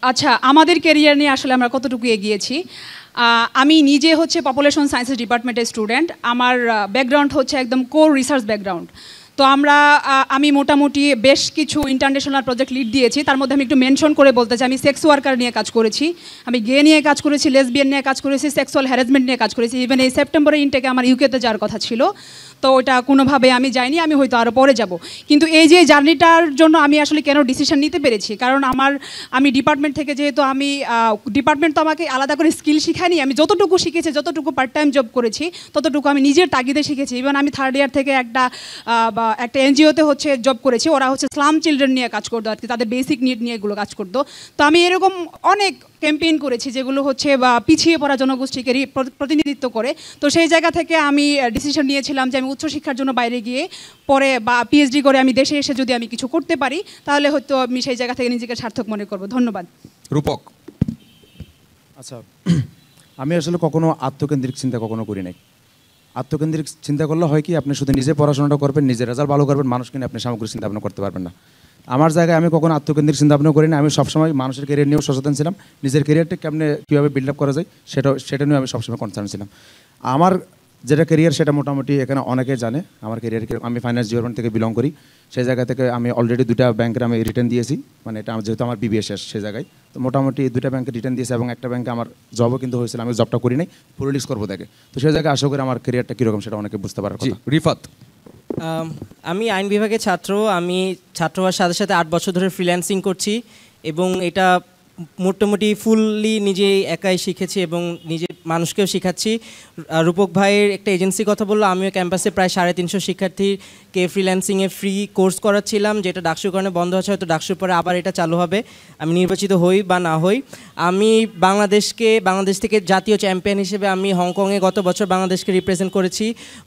Speaker 7: আচ্ছা, আমাদের ক্যারিয়ার নিয়ে আসলে আমরা কতটুকু এগিয়েছি। আমি নিজে হচ্ছে পপুলেশন সায়েন্সেস ডিপার্টমেন্টের স্টুডেন্ট। আমার ব্যাকগ্রাউন্ড হচ্ছে একদম কোর রিসার্চ ব্যাকগ্রাউন্ড। তো আমি মোটামুটি বেশ কিছু ইন্টারন্যাশনাল প্রজেক্ট লিড দিয়েছি। তার মধ্যে আমি একটু মেনশন করে বলতে চাই, আমি সেক্স ওয়ার্কার নিয়ে কাজ করেছি, আমি গে নিয়ে কাজ করেছি, লেসবিয়ান নিয়ে কাজ করেছি, সেক্সুয়াল হ্যারাসমেন্ট নিয়ে কাজ করেছি। ইভেন এই সেপ্টেম্বরের ইনটেকে আমার ইউকেতে যাওয়ার কথা ছিল, তো ওটা কোনোভাবে আমি যাইনি, আমি হয়তো আরও পরে যাব। কিন্তু এই যে জার্নিটার জন্য আমি আসলে কেন ডিসিশন নিতে পেরেছি, কারণ আমি ডিপার্টমেন্ট থেকে, যেহেতু আমি ডিপার্টমেন্ট তো আমাকে আলাদা করে স্কিল শিখায়নি, আমি যতটুকু শিখেছি, যতটুকু পার্ট টাইম জব করেছি, ততটুকু আমি নিজের তাগিদে শিখেছি। ইভেন আমি 3rd ইয়ার থেকে একটা এনজিওতে হচ্ছে জব করেছি, ওরা হচ্ছে স্লাম চিলড্রেন নিয়ে কাজ করতো আর কি, তাদের বেসিক নিড নিয়ে এগুলো কাজ করতো। তো আমি এরকম অনেক ক্যাম্পেইন করেছি যেগুলো হচ্ছে বা পিছিয়ে পড়া জনগোষ্ঠীকে প্রতিনিধিত্ব করে। তো সেই জায়গা থেকে আমি ডিসিশন নিয়েছিলাম যে আমি উচ্চশিক্ষার জন্য বাইরে গিয়ে পরে বা পিএইচডি করে আমি দেশে এসে যদি আমি কিছু করতে পারি, তাহলে হয়তো আমি সেই জায়গা থেকে নিজেকে সার্থক মনে করব। ধন্যবাদ।
Speaker 1: রূপক।
Speaker 3: আচ্ছা, আমি আসলে কখনো আত্মকেন্দ্রিক চিন্তা কখনো করি নাই। আত্মকেন্দ্রিক চিন্তা করলে হয় কি, আপনি শুধু নিজে পড়াশোনাটা করবেন, নিজের রেজাল্ট ভালো করবেন, মানুষকে নিয়ে আপনি সামগ্রিক চিন্তা ভাবনা করতে পারবেন না। আমার জায়গায় আমি কখনো আত্মকেন্দ্রিক চিন্তা ভাবনা করি না। আমি সবসময় মানুষের ক্যারিয়ার নিয়েও সচেতন ছিলাম, নিজের ক্যারিয়ারটা কীভাবে বিল্ড আপ করা যায় সেটা নিয়ে আমি সবসময় কনসার্ন ছিলাম। আমার যেটা ক্যারিয়ার সেটা মোটামুটি এখানে অনেকে জানে আমার ক্যারিয়ার। আমি ফাইন্যান্স ডিপার্টমেন্ট থেকে বিলং করি, সেই জায়গা থেকে আমি অলরেডি 2টা ব্যাংকের আমি রিটার্ন দিয়েছি, মানে এটা যেহেতু আমার বিবিএ শেষ সেই জায়গায়, তো মোটামুটি 2টা ব্যাংকে রিটার্ন দিয়েছি, এবং একটা ব্যাংকে আমার জবও কিন্তু হয়েছিল, আমি জবটা করি নাই, পলিটিক্স করবো দেখে। তো সেই জায়গায় আশা করি আমার ক্যারিয়ারটা কীরকম সেটা অনেকে বুঝতে পারার কথা।
Speaker 1: রিফাত।
Speaker 2: আমি আইন বিভাগের ছাত্র। আমি ছাত্র হওয়ার সাথে সাথে 8 বছর ধরে ফ্রিল্যান্সিং করছি, এবং এটা মোটামুটি ফুললি নিজে একাই শিখেছি এবং নিজে মানুষকেও শেখাচ্ছি। রূপক ভাইয়ের একটা এজেন্সি কথা বললো, আমিও ক্যাম্পাসে প্রায় 350 শিক্ষার্থীকে ফ্রিল্যান্সিংয়ে ফ্রি কোর্স করাচ্ছিলাম, যেটা ডাকসুর কারণে বন্ধ হচ্ছে, হয়তো ডাকসুর পরে আবার এটা চালু হবে, আমি নির্বাচিত হই বা না হই। আমি বাংলাদেশ থেকে জাতীয় চ্যাম্পিয়ন হিসেবে আমি হংকংয়ে গত বছর বাংলাদেশকে রিপ্রেজেন্ট করেছি।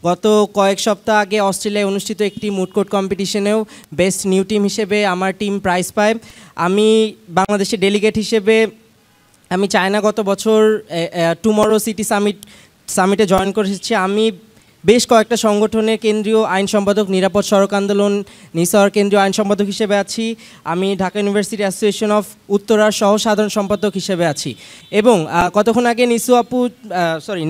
Speaker 2: গত কয়েক সপ্তাহ আগে অস্ট্রেলিয়ায় অনুষ্ঠিত একটি মুডকোর্ট কম্পিটিশনেও বেস্ট নিউ টিম হিসেবে আমার টিম প্রাইজ পায়। আমি বাংলাদেশের ডেলিগেট হিসেবে আমি চায়না গত বছর টুমরো সিটি সামিটে জয়েন করেছি। আমি বেশ কয়েকটা সংগঠনের কেন্দ্রীয় আইন সম্পাদক, নিরাপদ সড়ক আন্দোলন নিসর কেন্দ্রীয় আইন সম্পাদক হিসেবে আছি। আমি ঢাকা ইউনিভার্সিটি অ্যাসোসিয়েশন অফ উত্তরার সহ সাধারণ সম্পাদক হিসেবে আছি। এবং কতক্ষণ আগে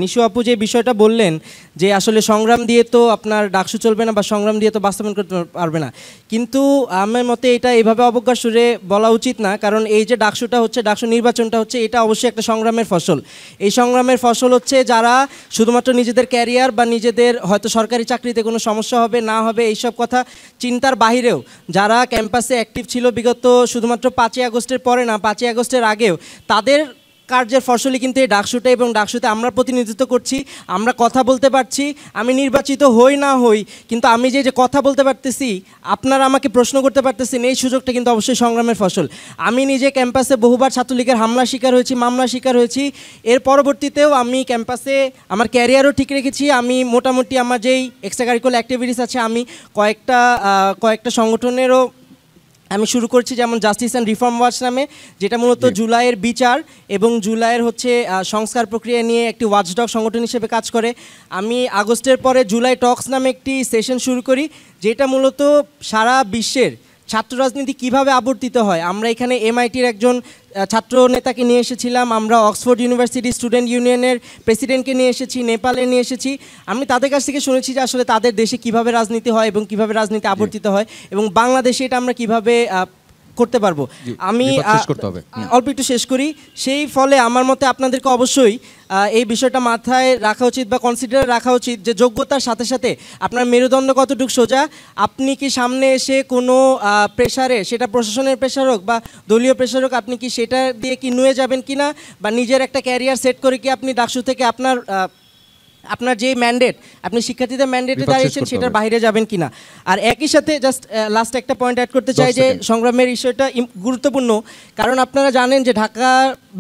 Speaker 2: নিশু আপু যে বিষয়টা বললেন যে আসলে সংগ্রাম দিয়ে তো আপনার ডাকসু চলবে না বা সংগ্রাম দিয়ে তো বাস্তবায়ন করতে পারবে না, কিন্তু আমার মতে এটা এইভাবে অবজ্ঞার সুরে বলা উচিত না। কারণ এই যে ডাকসুটা হচ্ছে, ডাকসু নির্বাচনটা হচ্ছে, এটা অবশ্যই একটা সংগ্রামের ফসল। এই সংগ্রামের ফসল হচ্ছে যারা শুধুমাত্র নিজেদের ক্যারিয়ার বা নিজেদের হয়তো সরকারি চাকরিতে কোনো সমস্যা হবে না হবে এইসব কথা চিন্তার বাহিরেও যারা ক্যাম্পাসে অ্যাক্টিভ ছিল বিগত শুধুমাত্র 5ই আগস্টের পরে না, 5ই আগস্টের আগেও, তাদের কার্যের ফসলই কিন্তু এই ডাকসুটা। এবং ডাকসুতে আমরা প্রতিনিধিত্ব করছি, আমরা কথা বলতে পারছি। আমি নির্বাচিত হই না হই, কিন্তু আমি যে কথা বলতে পারতেছি, আপনারা আমাকে প্রশ্ন করতে পারতেছেন, এই সুযোগটা কিন্তু অবশ্যই সংগ্রামের ফসল। আমি নিজে ক্যাম্পাসে বহুবার ছাত্রলীগের হামলার শিকার হয়েছি, মামলার শিকার হয়েছি। এর পরবর্তীতেও আমি ক্যাম্পাসে আমার ক্যারিয়ারও ঠিক রেখেছি। আমি মোটামুটি আমার যেই এক্সট্রা কারিকুলার অ্যাক্টিভিটিস আছে, আমি কয়েকটা সংগঠনেরও আমি শুরু করছি, যেমন জাস্টিস অ্যান্ড রিফর্ম ওয়াচ নামে, যেটা মূলত জুলাইয়ের বিচার এবং জুলাইয়ের সংস্কার প্রক্রিয়া নিয়ে একটি ওয়াচডগ সংগঠন হিসেবে কাজ করে। আমি আগস্টের পরে জুলাই টক্স নামে একটি সেশন শুরু করি, যেটা মূলত সারা বিশ্বের ছাত্র রাজনীতি কীভাবে আবর্তিত হয়। আমরা এখানে MITর একজন ছাত্র নেতাকে নিয়ে এসেছিলাম, আমরা অক্সফোর্ড ইউনিভার্সিটি স্টুডেন্ট ইউনিয়নের প্রেসিডেন্টকে নিয়ে এসেছি, নেপালে নিয়ে এসেছি। আমি তাদের কাছ থেকে শুনেছি যে আসলে তাদের দেশে কিভাবে রাজনীতি হয় এবং কিভাবে রাজনীতি আবর্তিত হয়, এবং বাংলাদেশে এটা আমরা কিভাবে করতে পারবো। আমি অল্প একটু শেষ করি। সেই ফলে আমার মতে আপনাদেরকে অবশ্যই এই বিষয়টা মাথায় রাখা উচিত বা কনসিডার রাখা উচিত যে যোগ্যতার সাথে সাথে আপনার মেরুদণ্ড কতটুকু সোজা। আপনি কি সামনে এসে কোনো প্রেশারে, সেটা প্রশাসনের প্রেশার হোক বা দলীয় প্রেশার হোক, আপনি কি সেটা দিয়ে কি নুয়ে যাবেন কিনা, বা নিজের একটা ক্যারিয়ার সেট করে কি আপনি ডাকসু থেকে আপনার যে ম্যান্ডেট, আপনি শিক্ষার্থীদের ম্যান্ডেটে দাঁড়িয়েছেন সেটার বাইরে যাবেন কিনা। আর একই সাথে জাস্ট লাস্ট একটা পয়েন্ট অ্যাড করতে চাই যে সংগ্রামের বিষয়টা গুরুত্বপূর্ণ, কারণ আপনারা জানেন যে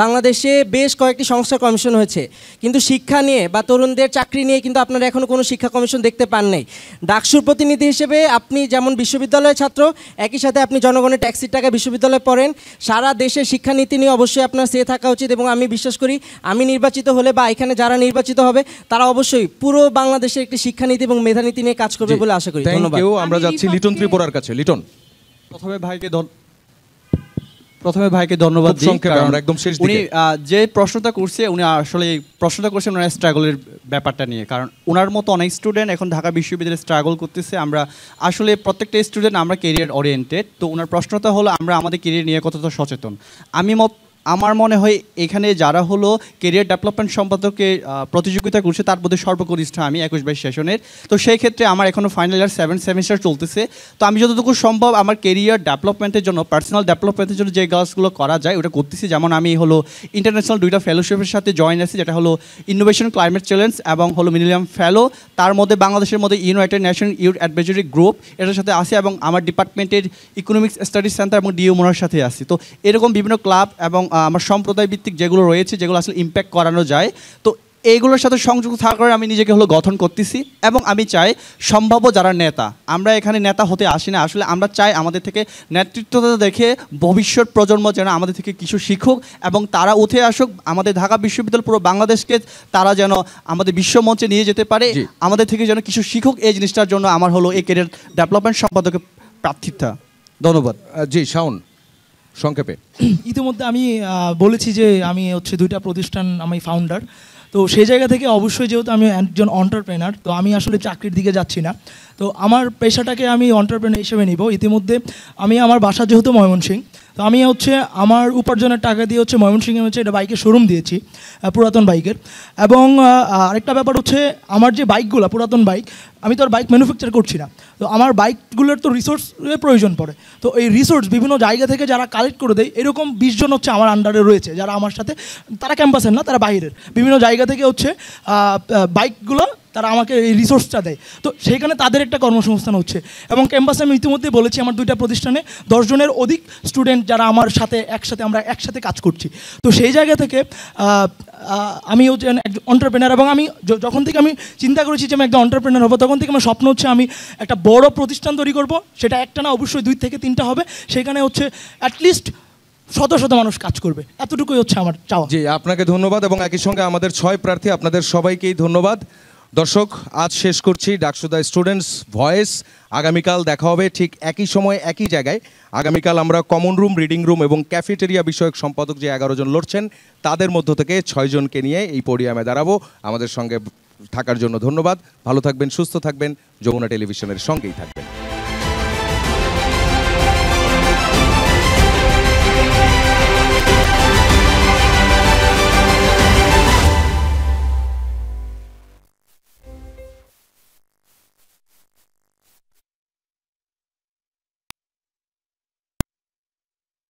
Speaker 2: বাংলাদেশে বেশ কয়েকটি সংস্কার কমিশন হয়েছে, কিন্তু শিক্ষা নিয়ে বা তরুণদের চাকরি নিয়ে কিন্তু আপনারা এখনও কোনো শিক্ষা কমিশন দেখতে পান নাই। ডাকসুর প্রতিনিধি হিসেবে আপনি যেমন বিশ্ববিদ্যালয়ের ছাত্র, একই সাথে আপনি জনগণের ট্যাক্সির টাকা বিশ্ববিদ্যালয়ে পড়েন। সারা দেশের শিক্ষানীতি নিয়ে অবশ্যই আপনার সে থাকা উচিত, এবং আমি বিশ্বাস করি আমি নির্বাচিত হলে বা এখানে যারা নির্বাচিত হবে তারা অবশ্যই পুরো বাংলাদেশের একটি শিক্ষানীতি এবং মেধানীতি নিয়ে কাজ করবে বলে আশা করি। ধন্যবাদ।
Speaker 1: আমরা যাচ্ছি লিটন ত্রিপুরার কাছে। লিটন,
Speaker 4: প্রথমে ভাইকে ধন্যবাদ দিই,
Speaker 1: কারণ একদম শেষ দিকে
Speaker 4: উনি যে প্রশ্নটা করছে, উনি আসলে প্রশ্নটা করছেন ওনার স্ট্রাগলের ব্যাপারটা নিয়ে। কারণ ওনার মতো অনেক স্টুডেন্ট এখন ঢাকা বিশ্ববিদ্যালয়ে স্ট্রাগল করতেছে। আমরা আসলে প্রত্যেকটা স্টুডেন্ট আমরা কেরিয়ার ওরিয়েন্টেড, তো ওনার প্রশ্নটা হলো আমরা আমাদের কেরিয়ার নিয়ে কতটা সচেতন। আমার মনে হয় এখানে যারা হলো কেরিয়ার ডেভেলপমেন্ট সম্পাদকে প্রতিযোগিতা করছে তার মধ্যে সর্বকনিষ্ঠ আমি 21-22 সেশনের। তো সেই ক্ষেত্রে আমার এখনও ফাইনাল ইয়ার 7 সেমিস্টার চলতেছে। তো আমি যতটুকু সম্ভব আমার কেরিয়ার ডেভেলপমেন্টের জন্য, পার্সোনাল ডেভেলপমেন্টের জন্য যে কাজগুলো করা যায় ওটা করতেছি। যেমন আমি হলো ইন্টারন্যাশনাল 2টা ফেলোশিপের সাথে জয়েন আছি, যেটা হলো ইনোভেশন ক্লাইমেট চ্যালেঞ্জ এবং হলো মিলেনিয়াম ফেলো। তার মধ্যে বাংলাদেশের মধ্যে United nation youth advisory group এটার সাথে আসি, এবং আমার ডিপার্টমেন্টের ইকোনমিক্স স্টাডিজ সেন্টার এবং ডিও মোনার সাথে আসি। তো এরকম বিভিন্ন ক্লাব এবং আমার সম্প্রদায় ভিত্তিক যেগুলো রয়েছে, যেগুলো আসলে ইম্প্যাক্ট করানো যায়, তো এইগুলোর সাথে সংযুক্ত থাকার আমি নিজেকে হলো গঠন করতেছি। এবং আমি চাই সম্ভাব্য যারা নেতা, আমরা এখানে নেতা হতে আসি না, আসলে আমরা চাই আমাদের থেকে নেতৃত্বতা দেখে ভবিষ্যৎ প্রজন্ম যেন আমাদের থেকে কিছু শিখুক এবং তারা উঠে আসুক, আমাদের ঢাকা বিশ্ববিদ্যালয় পুরো বাংলাদেশকে তারা যেন আমাদের বিশ্বমঞ্চে নিয়ে যেতে পারে, আমাদের থেকে যেন কিছু শিখুক। এই জিনিসটার জন্য আমার হলো এই ক্যারিয়ার ডেভেলপমেন্ট সম্পাদকের প্রার্থিতা। ধন্যবাদ।
Speaker 1: জি শাওন, সংক্ষেপে।
Speaker 6: ইতিমধ্যে আমি বলেছি যে আমি হচ্ছে 2টা প্রতিষ্ঠান আমি ফাউন্ডার। তো সেই জায়গা থেকে অবশ্যই যেহেতু আমি একজন এন্টারপ্রেনার, তো আমি আসলে চাকরির দিকে যাচ্ছি না, তো আমার পেশাটাকে আমি এন্টারপ্রেনার হিসেবে নিব। ইতিমধ্যে আমি আমার বাসা যেহেতু ময়মনসিংহ, তো আমি হচ্ছে আমার উপার্জনের টাকা দিয়ে হচ্ছে ময়মনসিংহে হচ্ছে এটা বাইকের শোরুম দিয়েছি, পুরাতন বাইকের। এবং আরেকটা ব্যাপার হচ্ছে আমার যে বাইকগুলো পুরাতন বাইক, আমি তো আর বাইক ম্যানুফ্যাকচার করছি না, তো আমার বাইকগুলোর তো রিসোর্সের প্রয়োজন পড়ে। তো এই রিসোর্স বিভিন্ন জায়গা থেকে যারা কালেক্ট করে দেয়, এরকম 20 জন হচ্ছে আমার আন্ডারে রয়েছে, যারা আমার সাথে, তারা ক্যাম্পাসের না, তারা বাইরের বিভিন্ন জায়গা থেকে হচ্ছে বাইকগুলো তারা আমাকে এই রিসোর্সটা দেয়। তো সেইখানে তাদের একটা কর্মসংস্থান হচ্ছে। এবং ক্যাম্পাসে আমি ইতিমধ্যে বলেছি আমার 2টা প্রতিষ্ঠানে 10 জনের অধিক স্টুডেন্ট যারা আমার সাথে আমরা একসাথে কাজ করছি। তো সেই জায়গা থেকে আমি হচ্ছে একজন এন্টারপ্রেনার, এবং আমি যখন থেকে আমি চিন্তা করেছি যে আমি একজন এন্টারপ্রেনার হবো, তখন থেকে আমার স্বপ্ন হচ্ছে আমি একটা বড় প্রতিষ্ঠান তৈরি করব। সেটা একটা না, অবশ্যই 2 থেকে 3টা হবে। সেখানে হচ্ছে অ্যাটলিস্ট শত শত মানুষ কাজ করবে, এতটুকুই হচ্ছে আমার চাওয়া।
Speaker 1: জি, আপনাকে ধন্যবাদ এবং একই সঙ্গে আমাদের 6 প্রার্থী, আপনাদের সবাইকেই ধন্যবাদ। দর্শক, আজ শেষ করছি ডাকসু দ্য স্টুডেন্টস ভয়েস। আগামীকাল দেখা হবে ঠিক একই সময় একই জায়গায়। আগামীকাল আমরা কমন রুম, রিডিং রুম এবং ক্যাফেটেরিয়া বিষয়ক সম্পাদক যে 11 জন লড়ছেন তাদের মধ্য থেকে 6 জনকে নিয়ে এই পোডিয়ামে দাঁড়াবো। আমাদের সঙ্গে থাকার জন্য ধন্যবাদ। ভালো থাকবেন, সুস্থ থাকবেন, যমুনা টেলিভিশনের সঙ্গেই থাকবেন।